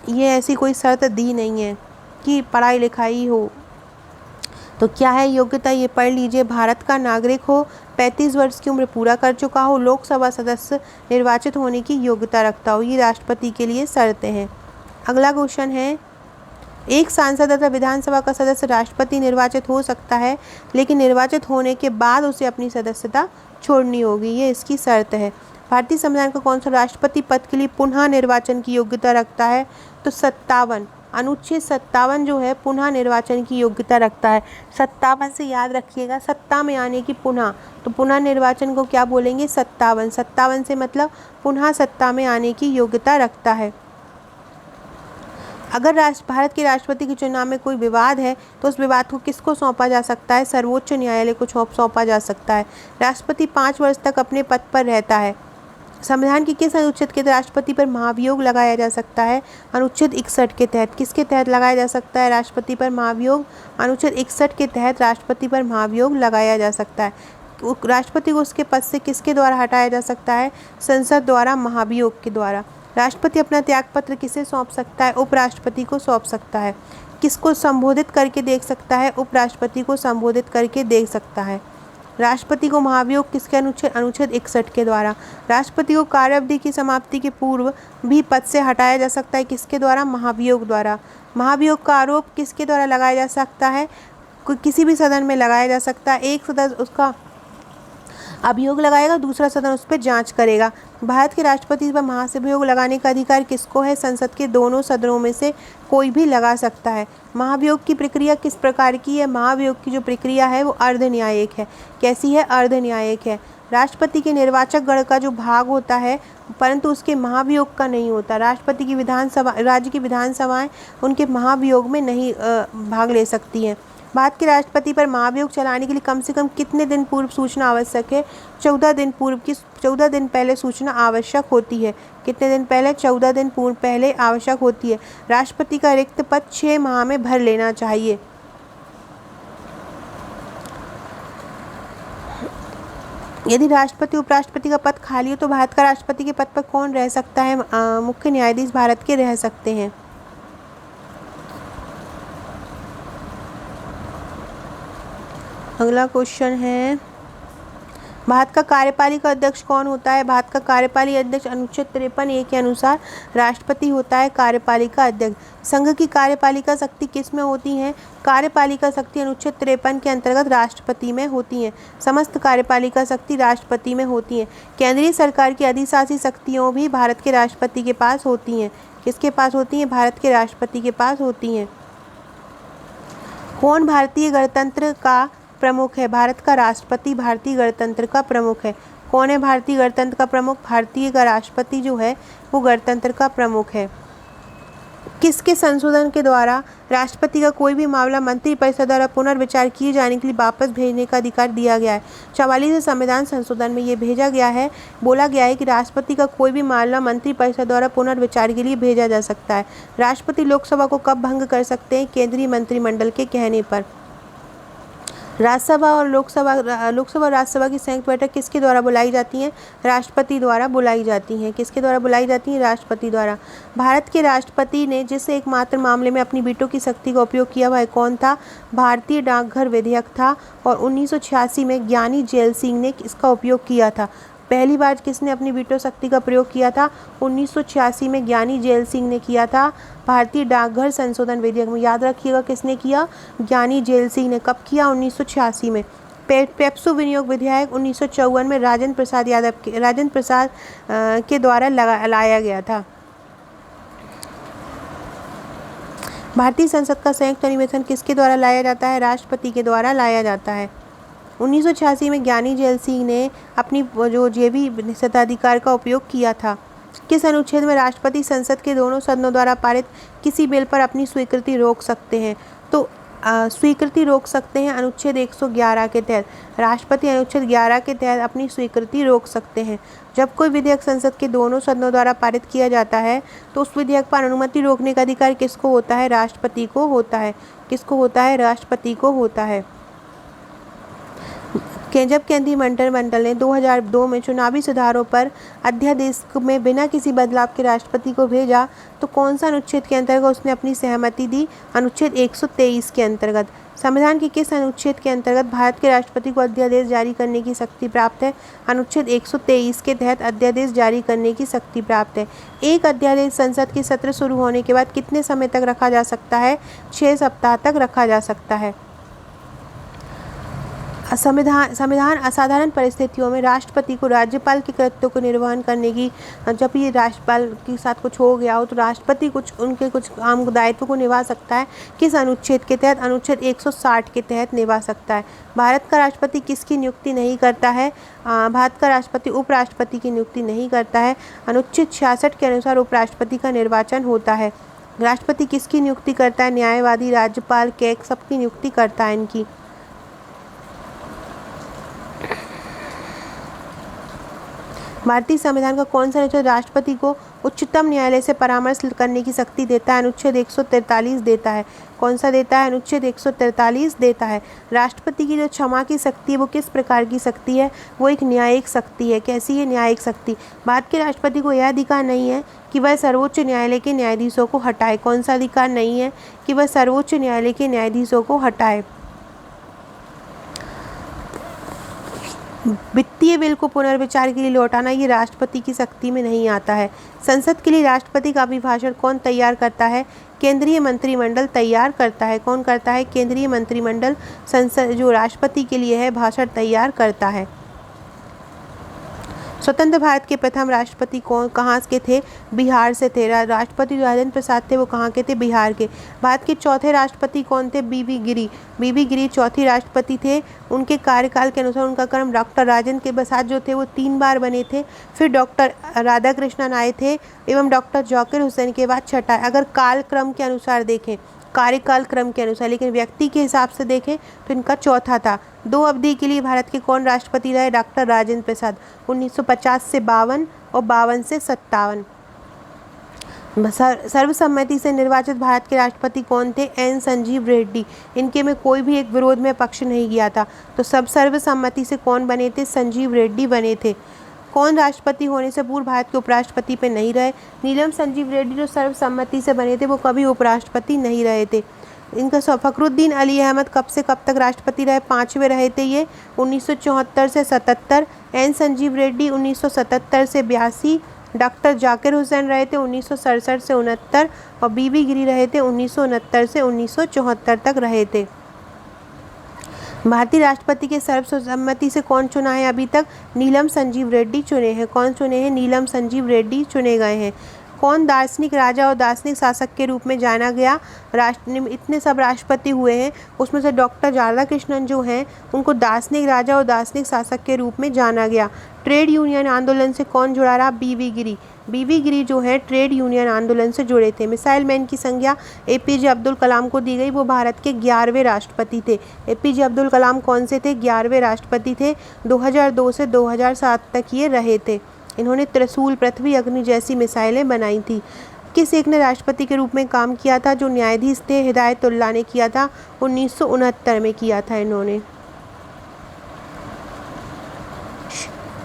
S1: ये ऐसी कोई शर्त दी नहीं है कि पढ़ाई लिखाई हो। तो क्या है योग्यता? ये पढ़ लीजिए। भारत का नागरिक हो, 35 वर्ष की उम्र पूरा कर चुका हो, लोकसभा सदस्य निर्वाचित होने की योग्यता रखता हो। ये राष्ट्रपति के लिए शर्तें हैं। अगला क्वेश्चन है, एक सांसद तथा विधानसभा का सदस्य राष्ट्रपति निर्वाचित हो सकता है, लेकिन निर्वाचित होने के बाद उसे अपनी सदस्यता छोड़नी होगी। ये इसकी शर्त है। भारतीय संविधान का कौन सा राष्ट्रपति पद के लिए पुनः निर्वाचन की योग्यता रखता है? तो 57, अनुच्छेद 57 जो है पुनः निर्वाचन की योग्यता रखता है। 57 से याद रखिएगा, सत्ता में आने की पुनः, तो पुनः निर्वाचन को क्या बोलेंगे? 57। 57 से मतलब पुनः सत्ता में आने की योग्यता रखता है। अगर भारत के राष्ट्रपति के चुनाव में कोई विवाद है तो उस विवाद को किसको सौंपा जा सकता है? सर्वोच्च न्यायालय को सौंपा जा सकता है। राष्ट्रपति 5 वर्ष तक अपने पद पर रहता है। संविधान के किस अनुच्छेद के तहत राष्ट्रपति पर महाभियोग लगाया जा सकता है? अनुच्छेद 61 के तहत। किसके तहत लगाया जा सकता है राष्ट्रपति पर महाभियोग? अनुच्छेद 61 के तहत राष्ट्रपति पर महाभियोग लगाया जा सकता है। राष्ट्रपति को उसके पद से किसके द्वारा हटाया जा सकता है? संसद द्वारा, महाभियोग के द्वारा। राष्ट्रपति अपना त्यागपत्र किसे सौंप सकता है? उपराष्ट्रपति को सौंप सकता है। किसको संबोधित करके देख सकता है? उपराष्ट्रपति को संबोधित करके देख सकता है। राष्ट्रपति को महाभियोग किसके अनुच्छेद 61 के द्वारा। राष्ट्रपति को कार्यावधि की समाप्ति के पूर्व भी पद से हटाया जा सकता है। किसके द्वारा? महाभियोग द्वारा। महाभियोग का आरोप किसके द्वारा लगाया जा सकता है? किसी भी सदन में लगाया जा सकता है। एक सदस्य उसका अभियोग लगाएगा, दूसरा सदन उस पर जांच करेगा। भारत के राष्ट्रपति पर महाभियोग लगाने का अधिकार किसको है? संसद के दोनों सदनों में से कोई भी लगा सकता है। महाभियोग की प्रक्रिया किस प्रकार की है? महाभियोग की जो प्रक्रिया है वो अर्ध न्यायिक है। कैसी है? अर्ध न्यायिक है। राष्ट्रपति के निर्वाचक गण का जो भाग होता है, परंतु उसके महाभियोग का नहीं होता। राष्ट्रपति की विधानसभा, राज्य की विधानसभाएं उनके महाभियोग में नहीं भाग ले सकती हैं। भारत के राष्ट्रपति पर महाभियोग चलाने के लिए कम से कम कितने दिन पूर्व सूचना आवश्यक है? 14 दिन पूर्व की 14 दिन पहले सूचना आवश्यक होती है। कितने दिन पहले? 14 दिन पूर्व पहले आवश्यक होती है। राष्ट्रपति का रिक्त पद 6 माह में भर लेना चाहिए। यदि राष्ट्रपति उपराष्ट्रपति का पद खाली हो तो भारत का राष्ट्रपति के पद पर कौन रह सकता है? मुख्य न्यायाधीश भारत के रह सकते हैं। अगला क्वेश्चन है, भारत का कार्यपालिका अध्यक्ष कौन होता है? भारत का कार्यपालिका अध्यक्ष अनुच्छेद 53(a) के अनुसार राष्ट्रपति होता है कार्यपालिका अध्यक्ष। संघ की कार्यपालिका शक्ति किस में होती है? कार्यपालिका शक्ति अनुच्छेद 53 के अंतर्गत राष्ट्रपति में होती है। समस्त कार्यपालिका शक्ति राष्ट्रपति में होती है। केंद्रीय सरकार की अधिशासी शक्तियों भी भारत के राष्ट्रपति के पास होती हैं। किसके पास होती हैं? भारत के राष्ट्रपति के पास होती हैं। कौन भारतीय गणतंत्र का प्रमुख है? भारत का राष्ट्रपति भारतीय गणतंत्र का प्रमुख है। कौन है भारतीय गणतंत्र का प्रमुख? भारतीय का राष्ट्रपति जो है वो गणतंत्र का प्रमुख है। किसके संशोधन के द्वारा राष्ट्रपति का कोई भी मामला मंत्रिपरिषद द्वारा पुनर्विचार किए जाने के लिए वापस भेजने का अधिकार दिया गया है? 44वें संविधान संशोधन में ये भेजा गया है, बोला गया है कि राष्ट्रपति का कोई भी मामला मंत्रिपरिषद द्वारा पुनर्विचार के लिए भेजा जा सकता है। राष्ट्रपति लोकसभा को कब भंग कर सकते हैं? केंद्रीय मंत्रिमंडल के कहने पर। राज्यसभा और लोकसभा और राज्यसभा की संयुक्त बैठक किसके द्वारा बुलाई जाती है? राष्ट्रपति द्वारा बुलाई जाती हैं। किसके द्वारा बुलाई जाती है? राष्ट्रपति द्वारा। भारत के राष्ट्रपति ने जिस एकमात्र मामले में अपनी वीटो की शक्ति का उपयोग किया वह कौन था? भारतीय डाकघर विधेयक था और 1986 में ज्ञानी जेल सिंह ने इसका उपयोग किया था। पहली बार किसने अपनी वीटो शक्ति का प्रयोग किया था? 1986 में ज्ञानी जेल सिंह ने किया था। भारतीय डाकघर संशोधन विधेयक में, याद रखिएगा किसने किया? ज्ञानी जेल सिंह ने। कब किया? 1986 में। पेप्सू विनियोग विधेयक 1954 में राजेंद्र प्रसाद के द्वारा लाया गया था। भारतीय संसद का संयुक्त अधिवेशन किसके द्वारा लाया जाता है? राष्ट्रपति के द्वारा लाया जाता है। 1986 में ज्ञानी जेल सिंह ने अपनी जो जेबी शताधिकार का उपयोग किया था। किस अनुच्छेद में राष्ट्रपति संसद के दोनों सदनों द्वारा पारित किसी बिल पर अपनी स्वीकृति रोक सकते हैं? तो स्वीकृति रोक सकते हैं अनुच्छेद 111 के तहत। राष्ट्रपति अनुच्छेद 11 के तहत अपनी स्वीकृति रोक सकते हैं। जब कोई विधेयक संसद के दोनों सदनों द्वारा पारित किया जाता है तो उस विधेयक पर अनुमति रोकने का अधिकार किसको होता है? राष्ट्रपति को होता है। किसको होता है? राष्ट्रपति को होता है। जब केंद्रीय मंत्रिमंडल ने 2002 में चुनावी सुधारों पर अध्यादेश में बिना किसी बदलाव के राष्ट्रपति को भेजा तो कौन सा अनुच्छेद के अंतर्गत उसने अपनी सहमति दी? अनुच्छेद 123 के अंतर्गत। संविधान के किस अनुच्छेद के अंतर्गत भारत के राष्ट्रपति को अध्यादेश जारी करने की शक्ति प्राप्त है? अनुच्छेद 123 के तहत अध्यादेश जारी करने की शक्ति प्राप्त है। एक अध्यादेश संसद के सत्र शुरू होने के बाद कितने समय तक रखा जा सकता है? 6 सप्ताह तक रखा जा सकता है। संविधान असाधारण परिस्थितियों में राष्ट्रपति को राज्यपाल के कृत्यों को निर्वहन करने की, जब ये राज्यपाल के साथ कुछ हो गया हो तो राष्ट्रपति उनके कुछ आम दायित्व को निभा सकता है। किस अनुच्छेद के तहत? अनुच्छेद 160 के तहत निभा सकता है। भारत का राष्ट्रपति किसकी नियुक्ति नहीं करता है? भारत का राष्ट्रपति उपराष्ट्रपति की नियुक्ति नहीं करता है। अनुच्छेद 66 के अनुसार उपराष्ट्रपति का निर्वाचन होता है। राष्ट्रपति किसकी नियुक्ति करता है? न्यायवादी, राज्यपाल, कैग सबकी नियुक्ति करता है इनकी। भारतीय संविधान का कौन सा अनुच्छेद राष्ट्रपति को उच्चतम न्यायालय से परामर्श करने की शक्ति देता है? अनुच्छेद 143 देता है। कौन सा देता है? अनुच्छेद 143 देता है। राष्ट्रपति की जो क्षमा की शक्ति है वो किस प्रकार की शक्ति है? वो एक न्यायिक शक्ति है। कैसी है? न्यायिक शक्ति। भारत के राष्ट्रपति को यह अधिकार नहीं है कि वह सर्वोच्च न्यायालय के न्यायाधीशों को हटाए। कौन सा अधिकार नहीं है? कि वह सर्वोच्च न्यायालय के न्यायाधीशों को हटाए। वित्तीय बिल को पुनर्विचार के लिए लौटाना ये राष्ट्रपति की शक्ति में नहीं आता है। संसद के लिए राष्ट्रपति का अभिभाषण कौन तैयार करता है? केंद्रीय मंत्रिमंडल तैयार करता है। कौन करता है? केंद्रीय मंत्रिमंडल संसद जो राष्ट्रपति के लिए है भाषण तैयार करता है। स्वतंत्र भारत के प्रथम राष्ट्रपति कहाँ के थे? बिहार से थे। राष्ट्रपति राजेंद्र प्रसाद थे, वो कहाँ के थे? बिहार के। भारत के चौथे राष्ट्रपति कौन थे? बीबी गिरी चौथी राष्ट्रपति थे। उनके कार्यकाल के अनुसार उनका क्रम डॉक्टर राजेंद्र प्रसाद जो थे वो 3 बार बने थे, फिर डॉक्टर राधाकृष्णन आए थे एवं डॉक्टर जाकिर हुसैन के बाद छठा। अगर कालक्रम के अनुसार देखें, कार्यकाल क्रम के अनुसार, लेकिन व्यक्ति के हिसाब से देखें तो इनका चौथा था। 2 अवधि के लिए भारत के कौन राष्ट्रपति रहे? डॉक्टर राजेंद्र प्रसाद। 1950 से 52 और 52 से 57। सर्वसम्मति से निर्वाचित भारत के राष्ट्रपति कौन थे? एन संजीव रेड्डी। इनके में कोई भी एक विरोध में पक्ष नहीं गया था, तो सब सर्वसम्मति से कौन बने थे? संजीव रेड्डी बने थे। कौन राष्ट्रपति होने से पूर्व भारत के उपराष्ट्रपति पे नहीं रहे? नीलम संजीव रेड्डी जो सर्वसम्मति से बने थे वो कभी उपराष्ट्रपति नहीं रहे थे। इनका फ़खरुद्दीन अली अहमद कब से कब तक राष्ट्रपति रहे? 5वें रहे थे ये 1974 से 77। एन संजीव रेड्डी 1977 से 82। डॉक्टर जाकिर हुसैन रहे थे 1967 से 69 और बीबी गिरी रहे थे 1969 से 1974 तक रहे थे। भारतीय राष्ट्रपति के सर्वसम्मति से कौन चुना है अभी तक? नीलम संजीव रेड्डी चुने हैं। कौन चुने हैं? नीलम संजीव रेड्डी चुने गए हैं। कौन दार्शनिक राजा और दार्शनिक शासक के रूप में जाना गया? इतने सब राष्ट्रपति हुए हैं, उसमें से डॉक्टर राधाकृष्णन जो हैं उनको दार्शनिक राजा और दार्शनिक शासक के रूप में जाना गया। ट्रेड यूनियन आंदोलन से कौन जुड़ा रहा? बीबी गिरी। बीबी गिरी जो है ट्रेड यूनियन आंदोलन से जुड़े थे। मिसाइल मैन की संज्ञा एपीजे अब्दुल कलाम को दी गई, वो भारत के 11वें राष्ट्रपति थे। एपीजे अब्दुल कलाम कौन से थे? 11वें राष्ट्रपति थे। 2002 से 2007 तक ये रहे थे। इन्होंने त्रिशूल, पृथ्वी, अग्नि जैसी मिसाइलें बनाई थी। किस एक ने राष्ट्रपति के रूप में काम किया था? जो न्यायाधीश थे हिदायतुल्लाह ने किया था, 1969 में किया था इन्होंने।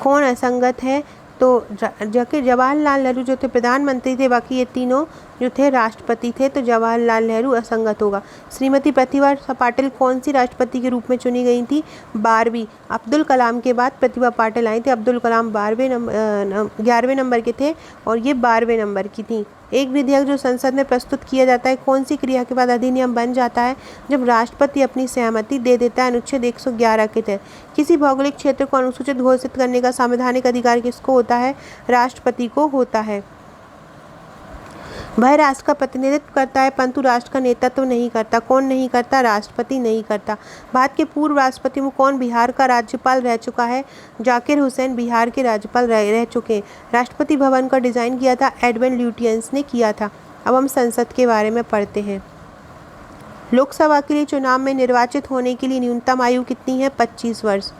S1: कौन असंगत है? तो जवाहरलाल नेहरू जो थे प्रधानमंत्री थे, बाकी ये तीनों जो थे राष्ट्रपति थे, तो जवाहरलाल नेहरू असंगत होगा। श्रीमती प्रतिभा पाटिल कौन सी राष्ट्रपति के रूप में चुनी गई थी? 12वीं। अब्दुल कलाम के बाद प्रतिभा पाटिल आई थी। अब्दुल कलाम 11वें नंबर के थे और ये 12वें नंबर की थी। एक विधेयक जो संसद में प्रस्तुत किया जाता है कौन सी क्रिया के बाद अधिनियम बन जाता है? जब राष्ट्रपति अपनी सहमति दे देता है, अनुच्छेद 111 के तहत। किसी भौगोलिक क्षेत्र को अनुसूचित घोषित करने का संवैधानिक अधिकार किसको होता है? राष्ट्रपति को होता है। वह राष्ट्र का प्रतिनिधित्व करता है परंतु राष्ट्र का नेतृत्व नहीं करता। कौन नहीं करता? राष्ट्रपति नहीं करता। भारत के पूर्व राष्ट्रपति में कौन बिहार का राज्यपाल रह चुका है? जाकिर हुसैन बिहार के राज्यपाल रह चुके हैं। राष्ट्रपति भवन का डिज़ाइन किया था एडविन ल्यूटियंस ने किया था। अब हम संसद के बारे में पढ़ते हैं। लोकसभा के लिए चुनाव में निर्वाचित होने के लिए न्यूनतम आयु कितनी है? 25 वर्ष।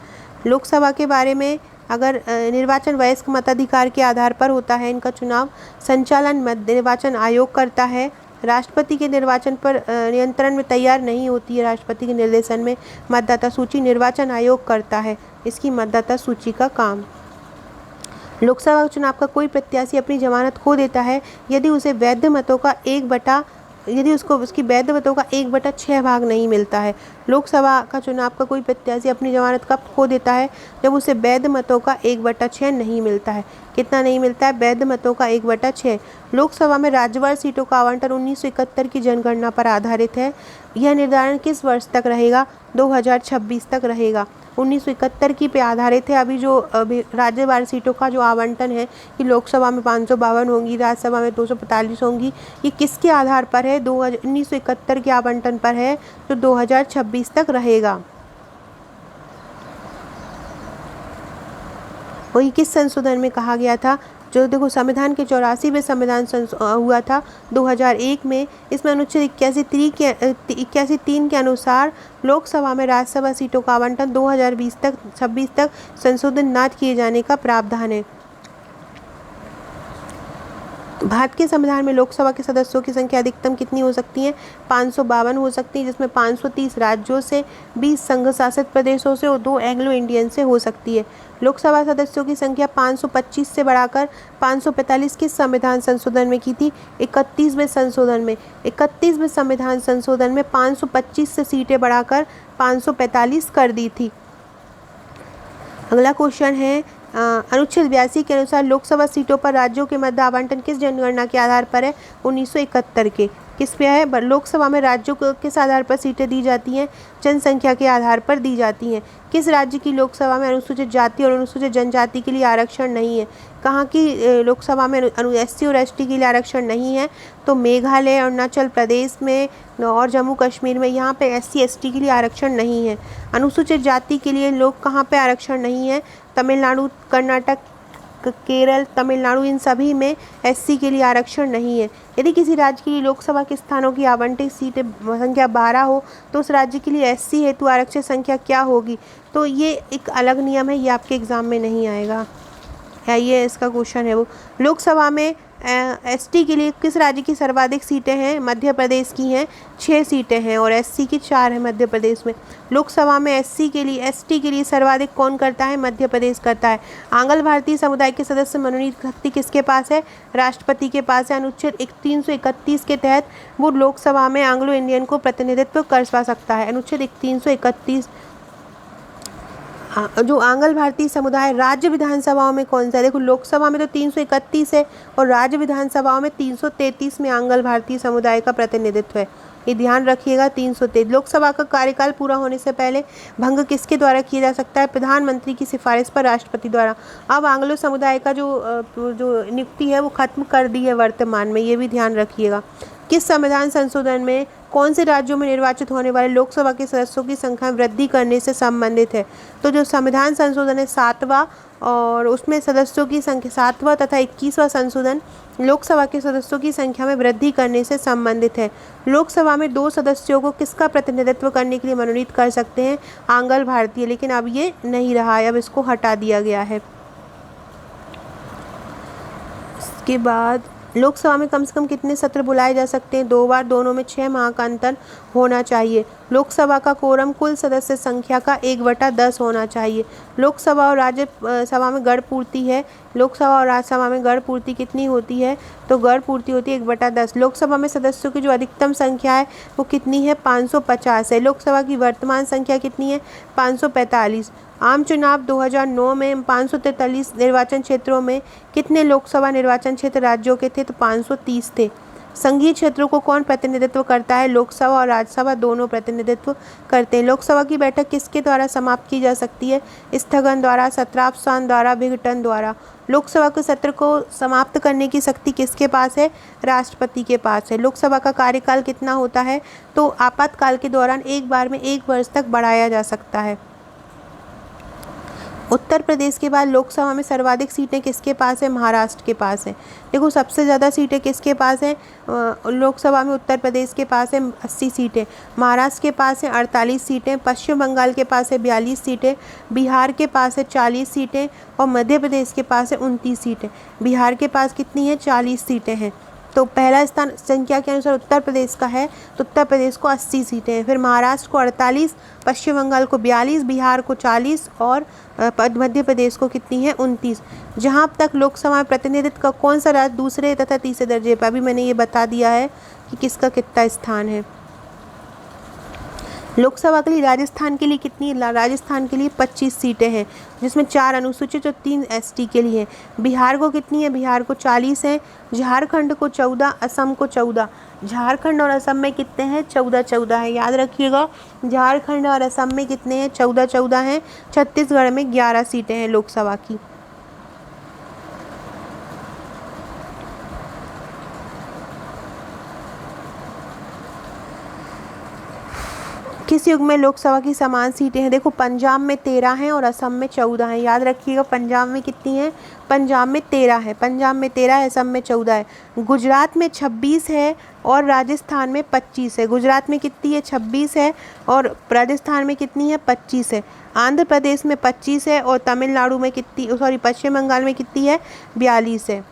S1: लोकसभा के बारे में अगर निर्वाचन वयस्क मताधिकार के आधार पर होता है इनका चुनाव। संचालन निर्वाचन आयोग करता है। राष्ट्रपति के निर्वाचन पर नियंत्रण में तैयार नहीं होती है, राष्ट्रपति के निर्देशन में मतदाता सूची निर्वाचन आयोग करता है इसकी मतदाता सूची का काम। लोकसभा चुनाव का कोई प्रत्याशी अपनी जमानत खो देता है यदि उसे वैध मतों का उसकी वैध मतों का 1/6 भाग नहीं मिलता है। लोकसभा का चुनाव का कोई प्रत्याशी अपनी जमानत कब खो देता है? जब उसे वैध मतों का 1/6 नहीं मिलता है। कितना नहीं मिलता है? वैध मतों का 1/6। लोकसभा में राज्यवार सीटों का आवंटन 1971 की जनगणना पर आधारित है। यह निर्धारण किस वर्ष तक रहेगा? 2026 तक रहेगा। 1971 की पे आधारित है। अभी जो राज्यवार सीटों का जो आवंटन है कि लोकसभा में 552 होंगी, राज्यसभा में 245 होंगी, ये किसके आधार पर है? 1971 के आवंटन पर है जो 2026 तक रहेगा। वही किस संशोधन में कहा गया था? जो देखो संविधान के 84वें संविधान हुआ था 2001 में। इसमें अनुच्छेद 81(3) के अनुसार लोकसभा में राज्यसभा सीटों का आवंटन 2026 तक संशोधन न किए जाने का प्रावधान है। भारत के संविधान में लोकसभा के सदस्यों की संख्या अधिकतम कितनी हो सकती है? 552 हो सकती है, जिसमें 530 राज्यों से, 20 संघ शासित प्रदेशों से और 2 एंग्लो इंडियन से हो सकती है। लोकसभा सदस्यों की संख्या 525 से बढ़ाकर 545 किस संविधान संशोधन में की थी? 31वें संशोधन में। 31वें संविधान संशोधन में 525 से सीटें बढ़ाकर 545 कर दी थी। अगला क्वेश्चन है अनुच्छेद 82 के अनुसार लोकसभा सीटों पर राज्यों के मध्य आवंटन किस जनगणना के आधार पर है? 1971 के। किस पे है? लोकसभा में राज्यों को किस आधार पर सीटें दी जाती हैं? जनसंख्या के आधार पर दी जाती हैं। किस राज्य की लोकसभा में अनुसूचित जाति और अनुसूचित जनजाति के लिए आरक्षण नहीं है? कहाँ की लोकसभा में SC और ST के लिए आरक्षण नहीं है? तो मेघालय, अरुणाचल प्रदेश में और जम्मू कश्मीर में, यहाँ पे SC ST के लिए आरक्षण नहीं है। अनुसूचित जाति के लिए लोग कहाँ पे आरक्षण नहीं है? तमिलनाडु, कर्नाटक, केरल, तमिलनाडु, इन सभी में SC के लिए आरक्षण नहीं है। यदि किसी राज्य के लिए लोकसभा के स्थानों की आवंटित सीटें संख्या 12 हो तो उस राज्य के लिए SC हेतु आरक्षित संख्या क्या होगी? तो ये एक अलग नियम है, ये आपके एग्जाम में नहीं आएगा। ये इसका क्वेश्चन है वो। लोकसभा में एसटी के लिए किस राज्य की सर्वाधिक सीटें हैं? मध्य प्रदेश की हैं, 6 सीटें हैं, और एससी की 4 है मध्य प्रदेश में। लोकसभा में एसटी के लिए सर्वाधिक कौन करता है? मध्य प्रदेश करता है। आंग्ल भारतीय समुदाय के सदस्य मनोनीत शक्ति किसके पास है? राष्ट्रपति के पास है। अनुच्छेद 331 के तहत वो लोकसभा में एंग्लो इंडियन को प्रतिनिधित्व करवा सकता है। अनुच्छेद 331। जो आंग्ल भारतीय समुदाय राज्य विधानसभाओं में कौन सा है? देखो, लोकसभा में तो 331 है और राज्य विधानसभाओं में 333 में आंग्ल भारतीय समुदाय का प्रतिनिधित्व है। ये ध्यान रखिएगा। 323। लोकसभा का कार्यकाल पूरा होने से पहले भंग किसके द्वारा किया जा सकता है? प्रधानमंत्री की सिफारिश पर राष्ट्रपति द्वारा। अब आंग्लो समुदाय का जो नियुक्ति है वो खत्म कर दी है वर्तमान में, ये भी ध्यान रखिएगा। किस संविधान संशोधन में कौन से राज्यों में निर्वाचित होने वाले लोकसभा के सदस्यों की संख्या में वृद्धि करने से संबंधित है? तो जो संविधान संशोधन है 7वां, और उसमें सदस्यों की संख्या 7वां तथा 21वां संशोधन लोकसभा के सदस्यों की संख्या में वृद्धि करने से संबंधित है। लोकसभा में 2 सदस्यों को किसका प्रतिनिधित्व करने के लिए मनोनीत कर सकते हैं? आंग्ल भारतीय, लेकिन अब ये नहीं रहा है, अब इसको हटा दिया गया है। इसके बाद लोकसभा में कम से कम कितने सत्र बुलाए जा सकते हैं? 2 बार, दोनों में 6 माह का अंतर होना चाहिए। लोकसभा का कोरम कुल सदस्य संख्या का 1/10 होना चाहिए। लोकसभा और राज्यसभा में गढ़ पूर्ति है। लोकसभा और राज्यसभा में गढ़ पूर्ति कितनी होती है? तो गढ़ पूर्ति होती है 1/10। लोकसभा में सदस्यों की जो अधिकतम संख्या है वो कितनी है? 550 है। लोकसभा की वर्तमान संख्या कितनी है? 545। आम चुनाव 2009 में 543 निर्वाचन क्षेत्रों में कितने लोकसभा निर्वाचन क्षेत्र राज्यों के थे? तो 530 थे। संघीय क्षेत्रों को कौन प्रतिनिधित्व करता है? लोकसभा और राज्यसभा दोनों प्रतिनिधित्व करते हैं। लोकसभा की बैठक किसके द्वारा समाप्त की जा सकती है? स्थगन द्वारा, सत्रावसान द्वारा, विघटन द्वारा। लोकसभा के सत्र को समाप्त करने की शक्ति किसके पास है? राष्ट्रपति के पास है। लोकसभा का कार्यकाल कितना होता है? तो आपातकाल के दौरान एक बार में 1 वर्ष तक बढ़ाया जा सकता है। उत्तर प्रदेश के बाद लोकसभा में सर्वाधिक सीटें किसके पास है? महाराष्ट्र के पास है। देखो, सबसे ज़्यादा सीटें किसके पास हैं? लोकसभा में उत्तर प्रदेश के पास है 80 सीटें, महाराष्ट्र के पास है 48 सीटें, पश्चिम बंगाल के पास है 42 सीटें, बिहार के पास है 40 सीटें और मध्य प्रदेश के पास है 29 सीटें। बिहार के पास कितनी है? 40 सीटें हैं। तो पहला स्थान संख्या के अनुसार उत्तर प्रदेश का है, तो उत्तर प्रदेश को 80 सीटें हैं। फिर महाराष्ट्र को 48, पश्चिम बंगाल को 42, बिहार को 40 और मध्य प्रदेश को कितनी है? 29। जहाँ तक लोकसभा में प्रतिनिधित्व का कौन सा राज्य दूसरे तथा तीसरे दर्जे पर? अभी मैंने ये बता दिया है कि किसका कितना स्थान है। लोकसभा के लिए राजस्थान के लिए कितनी? राजस्थान के लिए 25 सीटें हैं, जिसमें 4 अनुसूचित और 3 एसटी के लिए हैं। बिहार को कितनी है? बिहार को 40 है। झारखंड को 14, असम को 14। झारखंड और असम में कितने हैं? 14 है। याद रखिएगा, झारखंड और असम में कितने हैं? 14 हैं। छत्तीसगढ़ में 11 सीटें हैं लोकसभा की। किस युग में लोकसभा की समान सीटें हैं? देखो, पंजाब में 13 हैं और असम में 14 हैं। याद रखिएगा, पंजाब में कितनी है? पंजाब में 13 है। पंजाब में 13 है, असम में 14 है। गुजरात में 26 है और राजस्थान में 25 है। गुजरात में कितनी है? 26 है और राजस्थान में कितनी है? 25 है। आंध्र प्रदेश में 25 है और तमिलनाडु में कितनी, पश्चिम बंगाल में कितनी है? 42 है।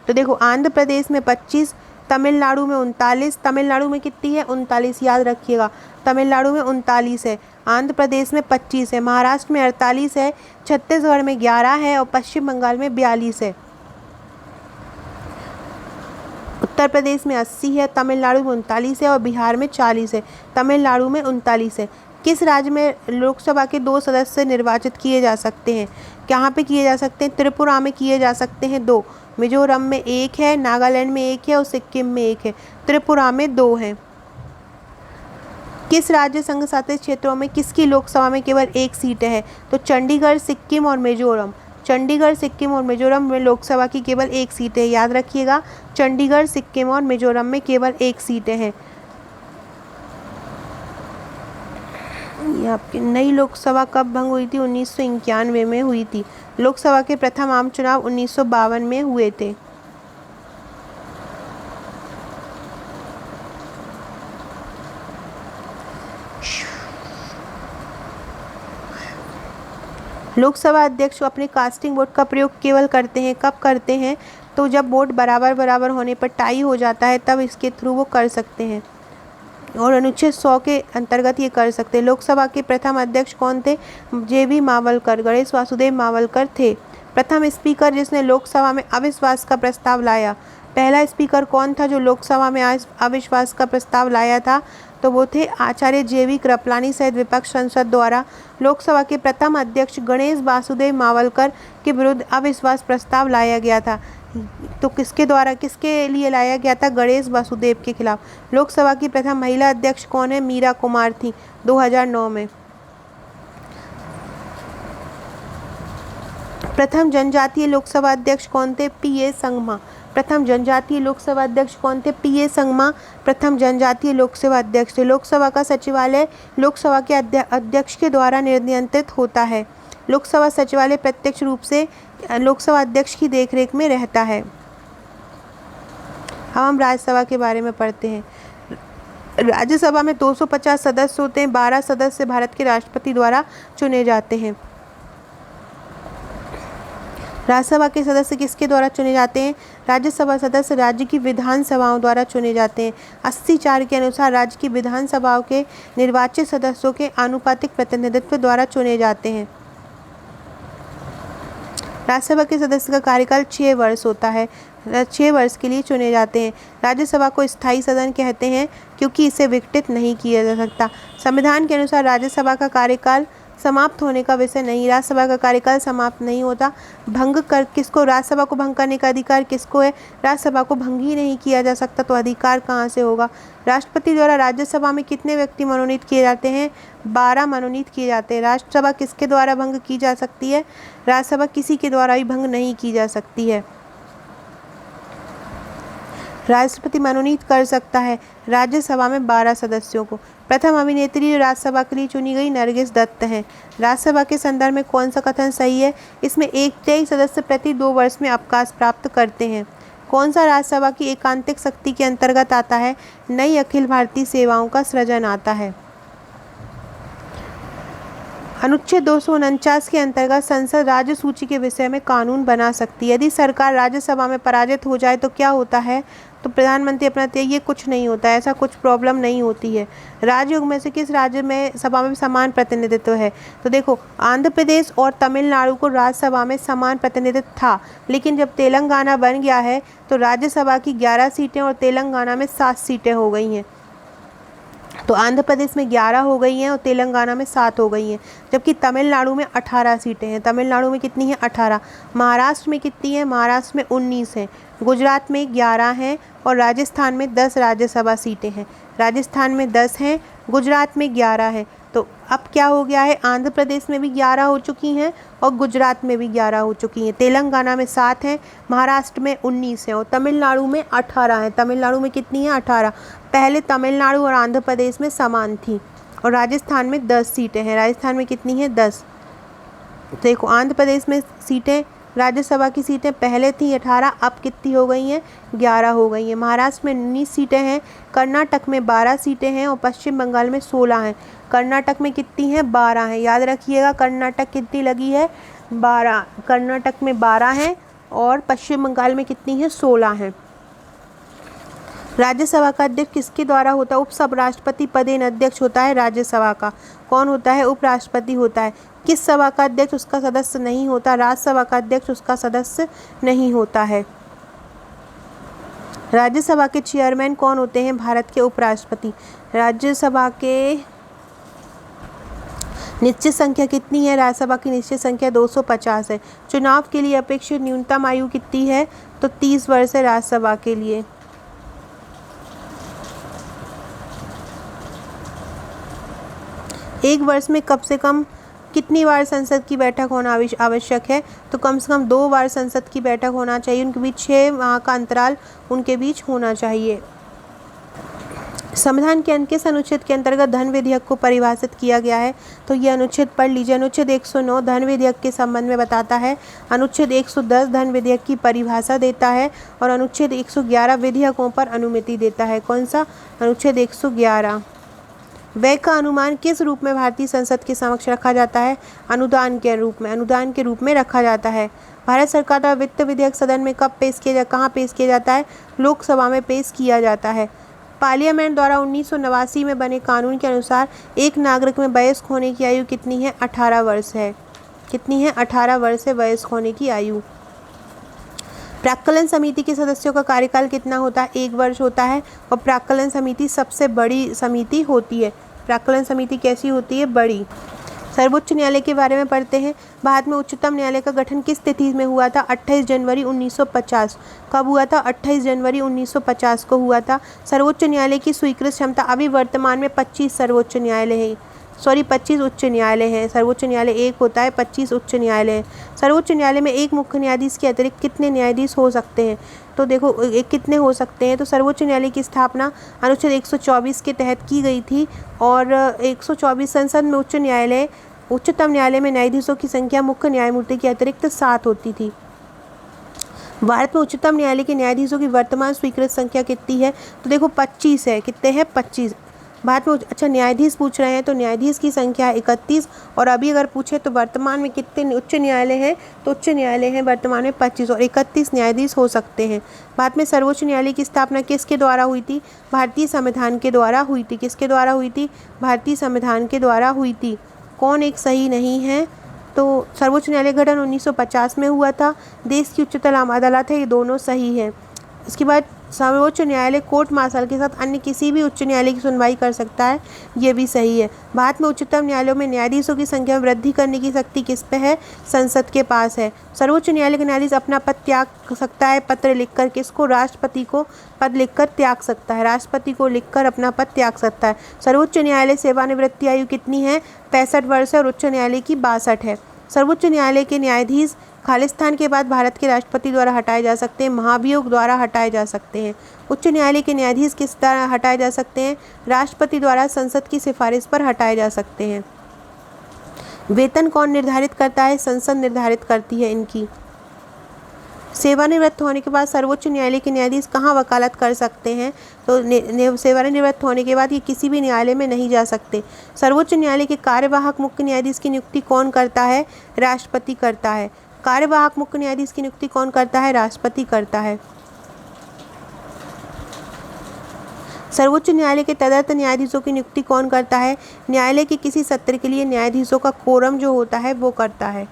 S1: तो देखो, आंध्र प्रदेश में 25, तमिलनाडु में 39, तमिलनाडु में कितनी है? 39। याद रखिएगा, तमिलनाडु में 39 है, आंध्र प्रदेश में 25 है, महाराष्ट्र में 48 है, छत्तीसगढ़ में 11 है और पश्चिम बंगाल में 42 है। उत्तर प्रदेश में 80 है, तमिलनाडु में 39 है और बिहार में 40 है। तमिलनाडु में 39 है। किस राज्य में लोकसभा के 2 सदस्य निर्वाचित किए जा सकते हैं? कहाँ पे किए जा सकते हैं? त्रिपुरा में किए जा सकते हैं 2, मिजोरम में 1 है, नागालैंड में 1 है और सिक्किम में 1 है। त्रिपुरा में 2 हैं। किस राज्य संघ शासित क्षेत्रों में किसकी लोकसभा में केवल 1 सीट है? तो चंडीगढ़, सिक्किम और मिजोरम। चंडीगढ़, सिक्किम और मिजोरम में लोकसभा की केवल 1 सीट है। याद रखिएगा, चंडीगढ़, सिक्किम और मिजोरम में केवल 1 सीटें हैं। ये आपकी नई लोकसभा कब भंग हुई थी? 1991 में हुई थी। लोकसभा के प्रथम आम चुनाव 1952 में हुए थे। लोकसभा अध्यक्ष अपने कास्टिंग वोट का प्रयोग केवल करते हैं, कब करते हैं? तो तो जब वोट बराबर बराबर होने पर टाई हो जाता है तब इसके थ्रू वो कर सकते हैं, और अनुच्छेद 100 के अंतर्गत ये कर सकते हैं। लोकसभा के प्रथम अध्यक्ष कौन थे? JV मावलकर, गणेश वासुदेव मावलकर थे। प्रथम स्पीकर जिसने लोकसभा में अविश्वास का प्रस्ताव लाया, पहला स्पीकर कौन था जो लोकसभा में अविश्वास का प्रस्ताव लाया था? तो वो थे आचार्य JV कृपलानी सहित विपक्ष संसद द्वारा लोकसभा के प्रथम अध्यक्ष गणेश वासुदेव मावलकर के विरुद्ध अविश्वास प्रस्ताव लाया गया था। तो किसके लिए लाया गया था? गणेश वासुदेव के खिलाफ। लोकसभा की प्रथम महिला अध्यक्ष कौन है? मीरा कुमार थी 2009 में। प्रथम जनजातीय लोकसभा अध्यक्ष कौन थे? PA संगमा। प्रथम जनजातीय लोकसभा अध्यक्ष कौन थे? PA संगमा प्रथम जनजातीय लोकसभा अध्यक्ष थे। लोकसभा का सचिवालय लोकसभा के अध्यक्ष के द्वारा नियंत्रित होता है। लोकसभा सचिवालय प्रत्यक्ष रूप से लोकसभा अध्यक्ष की देखरेख में रहता है। अब हम राज्यसभा के बारे में पढ़ते हैं। राज्यसभा में 250 सदस्य होते हैं। 12 सदस्य भारत के राष्ट्रपति द्वारा चुने जाते हैं। राज्यसभा के सदस्य किसके द्वारा चुने जाते हैं? राज्यसभा सदस्य राज्य की विधानसभाओं द्वारा चुने जाते हैं। 80-4 के अनुसार राज्य की विधानसभाओं के निर्वाचित सदस्यों के आनुपातिक प्रतिनिधित्व द्वारा चुने जाते हैं। राज्यसभा के सदस्य का कार्यकाल 6 वर्ष होता है। 6 वर्ष के लिए चुने जाते हैं। राज्यसभा को स्थायी सदन कहते हैं क्योंकि इसे विघटित नहीं किया जा सकता। संविधान के अनुसार राज्यसभा का कार्यकाल समाप्त होने का विषय नहीं। राज्यसभा का कार्यकाल समाप्त नहीं होता। राज्यसभा को भंग करने का अधिकार किसको है? राज्यसभा को भंग ही नहीं किया जा सकता, तो अधिकार कहाँ से होगा? राष्ट्रपति द्वारा राज्यसभा में कितने व्यक्ति मनोनीत किए जाते हैं? 12 मनोनीत किए जाते हैं। राज्यसभा किसके द्वारा भंग की जा सकती है? राज्यसभा किसी के द्वारा भी भंग नहीं की जा सकती है। राष्ट्रपति मनोनीत कर सकता है राज्यसभा में 12 सदस्यों को। प्रथम अभिनेत्री जो राज्यसभा के लिए चुनी गई नरगिस दत्त हैं। राज्यसभा के संदर्भ में कौन सा कथन सही है? इसमें 23 सदस्य प्रति 2 वर्ष में अवकाश प्राप्त करते हैं। कौन सा राज्यसभा की एकांतिक शक्ति के अंतर्गत आता है? नई अखिल भारतीय सेवाओं का सृजन आता है। अनुच्छेद 249 के अंतर्गत संसद राज्य सूची के विषय में कानून बना सकती है। यदि सरकार राज्यसभा में पराजित हो जाए तो क्या होता है? तो प्रधानमंत्री अपनाते हैं। ये कुछ नहीं होता है, ऐसा कुछ प्रॉब्लम नहीं होती है। राज्यों में से किस राज्य में सभा में समान प्रतिनिधित्व है? तो देखो, आंध्र प्रदेश और तमिलनाडु को राज्यसभा में समान प्रतिनिधित्व था, लेकिन जब तेलंगाना बन गया है तो राज्यसभा की 11 सीटें और तेलंगाना में 7 सीटें हो गई हैं। तो आंध्र प्रदेश में 11 हो गई हैं और तेलंगाना में 7 हो गई हैं, जबकि तमिलनाडु में 18 सीटें हैं। तमिलनाडु में कितनी हैं? 18। महाराष्ट्र में कितनी हैं? महाराष्ट्र में 19 हैं। गुजरात में 11 हैं और राजस्थान में 10 राज्यसभा सीटें हैं। राजस्थान में 10 हैं, गुजरात में 11 हैं। तो अब क्या हो गया है? आंध्र प्रदेश में भी 11 हो चुकी हैं और गुजरात में भी 11 हो चुकी हैं। तेलंगाना में 7 हैं, महाराष्ट्र में 19 हैं और तमिलनाडु में 18 हैं। तमिलनाडु में कितनी हैं? 18। पहले तमिलनाडु और आंध्र प्रदेश में समान थी। और राजस्थान में 10 सीटें हैं। राजस्थान में कितनी हैं? 10। देखो, आंध्र प्रदेश में सीटें, राज्यसभा की सीटें पहले थी 18, अब कितनी हो गई हैं? 11 हो गई हैं। महाराष्ट्र में 19 सीटें हैं, कर्नाटक में 12 सीटें हैं और पश्चिम बंगाल में 16 हैं। कर्नाटक में कितनी हैं? 12 हैं। याद रखिएगा, कर्नाटक कितनी लगी है? 12। कर्नाटक में 12 हैं और पश्चिम बंगाल में कितनी हैं? 16 हैं। राज्यसभा का अध्यक्ष किसके द्वारा होता है? उप राष्ट्रपति पदेन अध्यक्ष होता है राज्यसभा का। कौन होता है? उपराष्ट्रपति होता है। किस सभा का अध्यक्ष उसका सदस्य नहीं होता? राज्यसभा का अध्यक्ष उसका सदस्य नहीं होता है। राज्यसभा के चेयरमैन कौन होते हैं? भारत के उपराष्ट्रपति। राज्यसभा के निश्चित संख्या कितनी है? राज्यसभा की निश्चित संख्या 250 है। चुनाव के लिए अपेक्षित न्यूनतम आयु कितनी है? तो 30 वर्ष है राज्यसभा के लिए। एक वर्ष में कम से कम कितनी बार संसद की बैठक होना आवश्यक है? तो कम से कम 2 बार संसद की बैठक होना चाहिए। उनके बीच 6 माह का अंतराल उनके बीच होना चाहिए। संविधान के किस अनुच्छेद के अंतर्गत धन विधेयक को परिभाषित किया गया है? तो ये अनुच्छेद पढ़ लीजिए। अनुच्छेद 109 धन विधेयक के संबंध में बताता है। अनुच्छेद 110 धन विधेयक की परिभाषा देता है और अनुच्छेद 111 विधेयकों पर अनुमति देता है। कौन सा? अनुच्छेद 111। व्यय का अनुमान किस रूप में भारतीय संसद के समक्ष रखा जाता है? अनुदान के रूप में रखा जाता है। भारत सरकार द्वारा वित्त विधेयक सदन में कहाँ पेश किया जाता है? लोकसभा में पेश किया जाता है। पार्लियामेंट द्वारा 1989 में बने कानून के अनुसार एक नागरिक में वयस्क होने की आयु कितनी है? 18 वर्ष है। कितनी है? 18 वर्ष है वयस्क होने की आयु। प्राक्कलन समिति के सदस्यों का कार्यकाल कितना होता है? 1 वर्ष होता है। और प्राक्कलन समिति सबसे बड़ी समिति होती है। प्राक्कलन समिति कैसी होती है? बड़ी। सर्वोच्च न्यायालय के बारे में पढ़ते हैं। भारत में उच्चतम न्यायालय का गठन किस तिथि में हुआ था? 28 जनवरी 1950। कब हुआ था? 28 जनवरी 1950 को हुआ था। सर्वोच्च न्यायालय की स्वीकृत क्षमता अभी वर्तमान में 25 सर्वोच्च न्यायालय है, 25 उच्च न्यायालय हैं। सर्वोच्च न्यायालय एक होता है, 25 उच्च न्यायालय हैं। सर्वोच्च न्यायालय में एक मुख्य न्यायाधीश के अतिरिक्त कितने न्यायाधीश हो सकते हैं? तो देखो कितने हो सकते हैं। तो सर्वोच्च न्यायालय की स्थापना अनुच्छेद 124 के तहत की गई थी और 124 संसद में उच्चतम न्यायालय में न्यायाधीशों की संख्या मुख्य न्यायमूर्ति के अतिरिक्त 7 होती थी। भारत में उच्चतम न्यायालय के न्यायाधीशों की वर्तमान स्वीकृत संख्या कितनी है? तो देखो 25 है। कितने हैं? 25। भारत में अच्छा न्यायाधीश पूछ रहे हैं तो न्यायाधीश की संख्या है 31। और अभी अगर पूछे तो वर्तमान में कितने उच्च न्यायालय हैं? तो उच्च न्यायालय हैं वर्तमान में 25 और 31 न्यायाधीश हो सकते हैं। भारत में सर्वोच्च न्यायालय की स्थापना किसके द्वारा हुई थी? भारतीय संविधान के द्वारा हुई थी। किसके द्वारा हुई थी? भारतीय संविधान के द्वारा हुई थी। कौन एक सही नहीं है? तो सर्वोच्च न्यायालय गठन 1950 में हुआ था। देश की उच्चतम अदालत है, ये दोनों सही है। इसके बाद सर्वोच्च न्यायालय कोर्ट मार्शल के साथ अन्य किसी भी उच्च न्यायालय की सुनवाई कर सकता है, ये भी सही है। भारत में उच्चतम न्यायालयों में न्यायाधीशों की संख्या में वृद्धि करने की शक्ति किस पे है? संसद के पास है। सर्वोच्च न्यायालय का न्यायाधीश अपना पद त्याग सकता है पत्र लिखकर। किसको? राष्ट्रपति को पद लिखकर त्याग सकता है। राष्ट्रपति को लिखकर अपना पद त्याग सकता है। सर्वोच्च न्यायालय सेवानिवृत्ति आयु कितनी है? 65 वर्ष है और उच्च न्यायालय की 62 है। सर्वोच्च न्यायालय के न्यायाधीश खालिस्तान के बाद भारत के राष्ट्रपति द्वारा हटाए जा सकते हैं, महाभियोग द्वारा हटाए जा सकते हैं। उच्च न्यायालय के न्यायाधीश किस द्वारा हटाए जा सकते हैं? राष्ट्रपति द्वारा संसद की सिफारिश पर हटाए जा सकते हैं। वेतन कौन निर्धारित करता है? संसद निर्धारित करती है इनकी। सेवानिवृत्त होने के बाद सर्वोच्च न्यायालय के न्यायाधीश कहाँ वकालत कर सकते हैं? तो सेवानिवृत्त होने के बाद ये किसी भी न्यायालय में नहीं जा सकते। सर्वोच्च न्यायालय के कार्यवाहक मुख्य न्यायाधीश की नियुक्ति कौन करता है? राष्ट्रपति करता है। कार्यवाहक मुख्य न्यायाधीश की नियुक्ति कौन करता है? राष्ट्रपति करता है। सर्वोच्च न्यायालय के तदर्थ न्यायाधीशों की नियुक्ति कौन करता है? न्यायालय के किसी सत्र के लिए न्यायाधीशों का कोरम जो होता है वो करता है।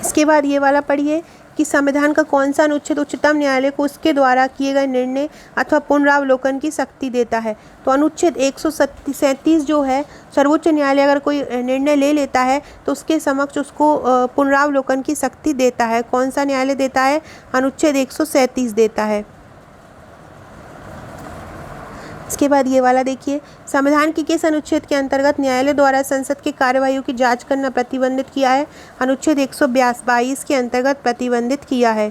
S1: इसके बाद ये वाला पढ़िए कि संविधान का कौन सा अनुच्छेद उच्चतम न्यायालय को उसके द्वारा किए गए निर्णय अथवा पुनरावलोकन की शक्ति देता है? तो अनुच्छेद 137 जो है, सर्वोच्च न्यायालय अगर कोई निर्णय ले लेता है तो उसके समक्ष उसको पुनरावलोकन की शक्ति देता है। कौन सा न्यायालय देता है? अनुच्छेद 137 देता है। इसके बाद ये वाला देखिए, संविधान के किस अनुच्छेद के अंतर्गत न्यायालय द्वारा संसद की कार्यवाहियों की जांच करना प्रतिबंधित किया है? अनुच्छेद 122 के अंतर्गत प्रतिबंधित किया है।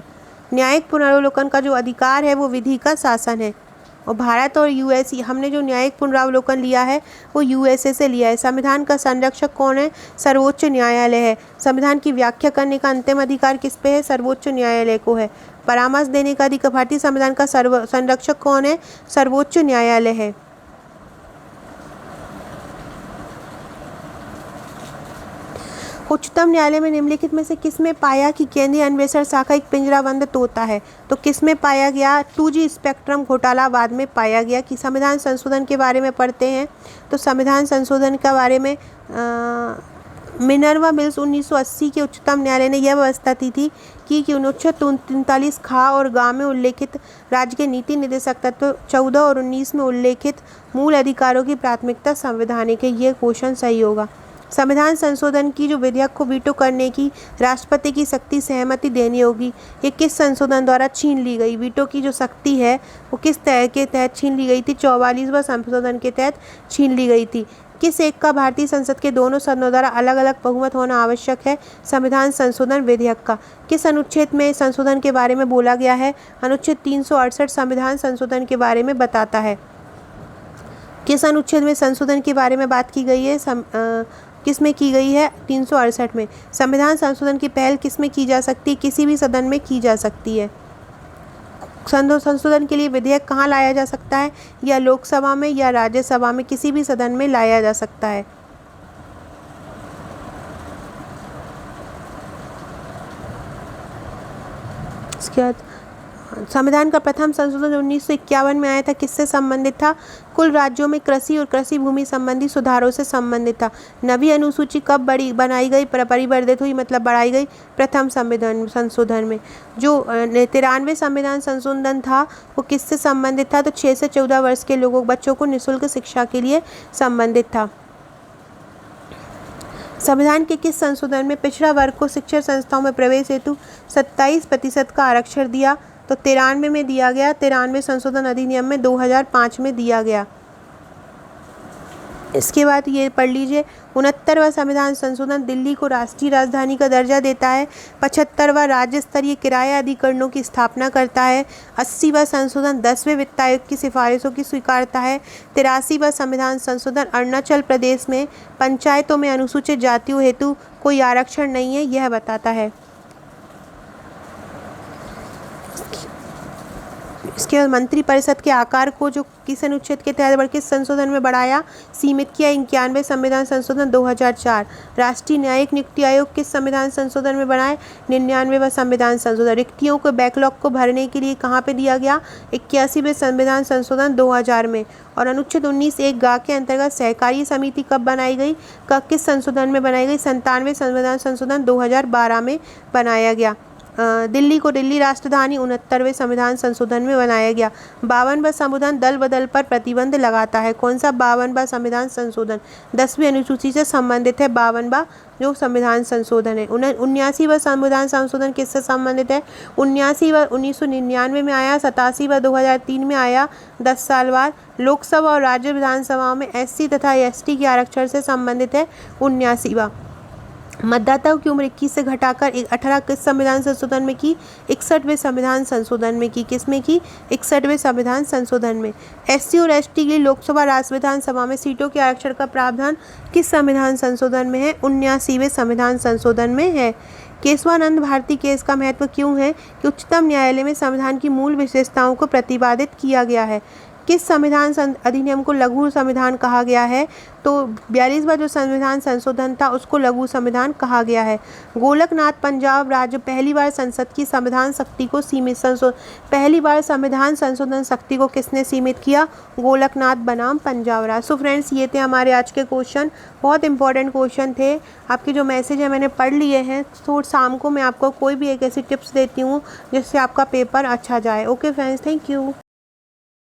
S1: न्यायिक पुनरावलोकन का जो अधिकार है वो विधि का शासन है। और भारत और यूएसए, हमने जो न्यायिक पुनरावलोकन लिया है वो यूएसए से लिया है। संविधान का संरक्षक कौन है? सर्वोच्च न्यायालय है। संविधान की व्याख्या करने का अंतिम अधिकार किस पे है? सर्वोच्च न्यायालय को है। परामर्श देने का अधिकार, भारतीय संविधान का संरक्षक कौन है? सर्वोच्च न्यायालय है। उच्चतम न्यायालय में निम्नलिखित में से किसमें पाया कि केंद्रीय अन्वेषण शाखा एक पिंजराबंद तोता है? तो किसमें पाया गया? 2G स्पेक्ट्रम घोटालावाद में पाया गया। कि संविधान संशोधन के बारे में पढ़ते हैं तो संविधान संशोधन के बारे में मिनर्वा मिल्स 1980 के उच्चतम न्यायालय ने यह व्यवस्था दी थी कि अनुच्छेद 43 खा और गा में उल्लेखित राज्य के नीति निर्देशक तत्व 14 और 19 में उल्लेखित मूल अधिकारों की प्राथमिकता संवैधानिक है। ये क्वेश्चन सही होगा। संविधान संशोधन की जो विधेयक को वीटो करने की राष्ट्रपति की शक्ति सहमति देनी होगी, ये किस संशोधन द्वारा छीन ली गई? वीटो की जो शक्ति है वो किस तरह के तहत छीन ली गई थी? 44वां संशोधन के तहत छीन ली गई थी। किस एक का भारतीय संसद के दोनों सदनों द्वारा अलग अलग बहुमत होना आवश्यक है? संविधान संशोधन विधेयक का। किस अनुच्छेद में संशोधन के बारे में बोला गया है? अनुच्छेद 368 संविधान संशोधन के बारे में बताता है। किस अनुच्छेद में संशोधन के बारे में बात की गई है? किस में की गई है? 368 में। संविधान संशोधन की पहल किस में की जा सकती है? किसी भी सदन में की जा सकती है। संशोधन के लिए विधेयक कहाँ लाया जा सकता है? या लोकसभा में या राज्यसभा में, किसी भी सदन में लाया जा सकता है। इसके बाद संविधान का प्रथम संशोधन 1951 में आया था, किससे संबंधित था? कुल राज्यों में कृषि और कृषि भूमि संबंधी सुधारों से संबंधित था। नवी अनुसूची कब बनाई गई, परिवर्धित हुई, मतलब बढ़ाई गई? प्रथम संविधान संशोधन में। जो 93 संविधान संशोधन था वो किससे संबंधित था? तो 6 से 14 वर्ष के बच्चों को निःशुल्क शिक्षा के लिए संबंधित था। संविधान के किस संशोधन में पिछड़ा वर्ग को शिक्षण संस्थाओं में प्रवेश हेतु 27% का आरक्षण दिया? तो 93 में दिया गया। 93 संशोधन अधिनियम में 2005 में दिया गया। इसके बाद ये पढ़ लीजिए, 69वां संविधान संशोधन दिल्ली को राष्ट्रीय राजधानी का दर्जा देता है। 75वां राज्य स्तरीय किराया अधिकरणों की स्थापना करता है। 80वां संशोधन 10वें वित्त आयोग की सिफारिशों की स्वीकारता है। 83वां संविधान संशोधन अरुणाचल प्रदेश में पंचायतों में अनुसूचित जातियों हेतु कोई आरक्षण नहीं है, यह बताता है। इसके बाद मंत्रिपरिषद के आकार को जो किस अनुच्छेद के तहत किस संशोधन में बढ़ाया, सीमित किया? 91 संविधान संशोधन 2004। राष्ट्रीय न्यायिक नियुक्ति आयोग किस संविधान संशोधन में बनाए? 99वां संविधान संशोधन। रिक्तियों को बैकलॉग को भरने के लिए कहाँ पे दिया गया? 81वें संविधान संशोधन 2000 में। और अनुच्छेद 19(1) गा के अंतर्गत सहकारी समिति कब बनाई गई? किस संशोधन में बनाई गई? 97वें संविधान संशोधन 2012 में बनाया गया। दिल्ली को दिल्ली राजधानी 69वें संविधान संशोधन में बनाया गया। 52वां संशोधन दल बदल पर प्रतिबंध लगाता है। कौन सा 52वां संविधान संशोधन? 10वीं अनुसूची से संबंधित है 52वां जो संविधान संशोधन है। 79वां संविधान संशोधन किससे संबंधित है? 79वां 1999 में आया, 87वां 2003 में आया, 10 साल बाद। लोकसभा और राज्य विधानसभाओं में SC तथा ST के आरक्षण से संबंधित है 79वां। मतदाताओं की उम्र 21 से घटाकर 18 किस संविधान संशोधन में की? 61वें संविधान संशोधन में की। किस में की? 61वें संविधान संशोधन में। SC और ST के लिए लोकसभा राज्य विधानसभा में सीटों के आरक्षण का प्रावधान किस संविधान संशोधन में है? 79वें संविधान संशोधन में है। केशवानंद भारती केस का महत्व क्यों है? कि उच्चतम न्यायालय में संविधान की मूल विशेषताओं को प्रतिपादित किया गया है। किस संविधान अधिनियम को लघु संविधान कहा गया है? तो 42वां जो संविधान संशोधन था उसको लघु संविधान कहा गया है। गोलकनाथ पंजाब राज्य पहली बार संसद की संविधान शक्ति को सीमित पहली बार संविधान संशोधन शक्ति को किसने सीमित किया? गोलकनाथ बनाम पंजाब राज्य। सो फ्रेंड्स, ये थे हमारे आज के क्वेश्चन, बहुत इंपॉर्टेंट क्वेश्चन थे। आपके जो मैसेज है मैंने पढ़ लिए हैं, तो शाम को मैं आपको कोई भी एक ऐसी टिप्स देती हूँ जिससे आपका पेपर अच्छा जाए। Okay friends, thank you.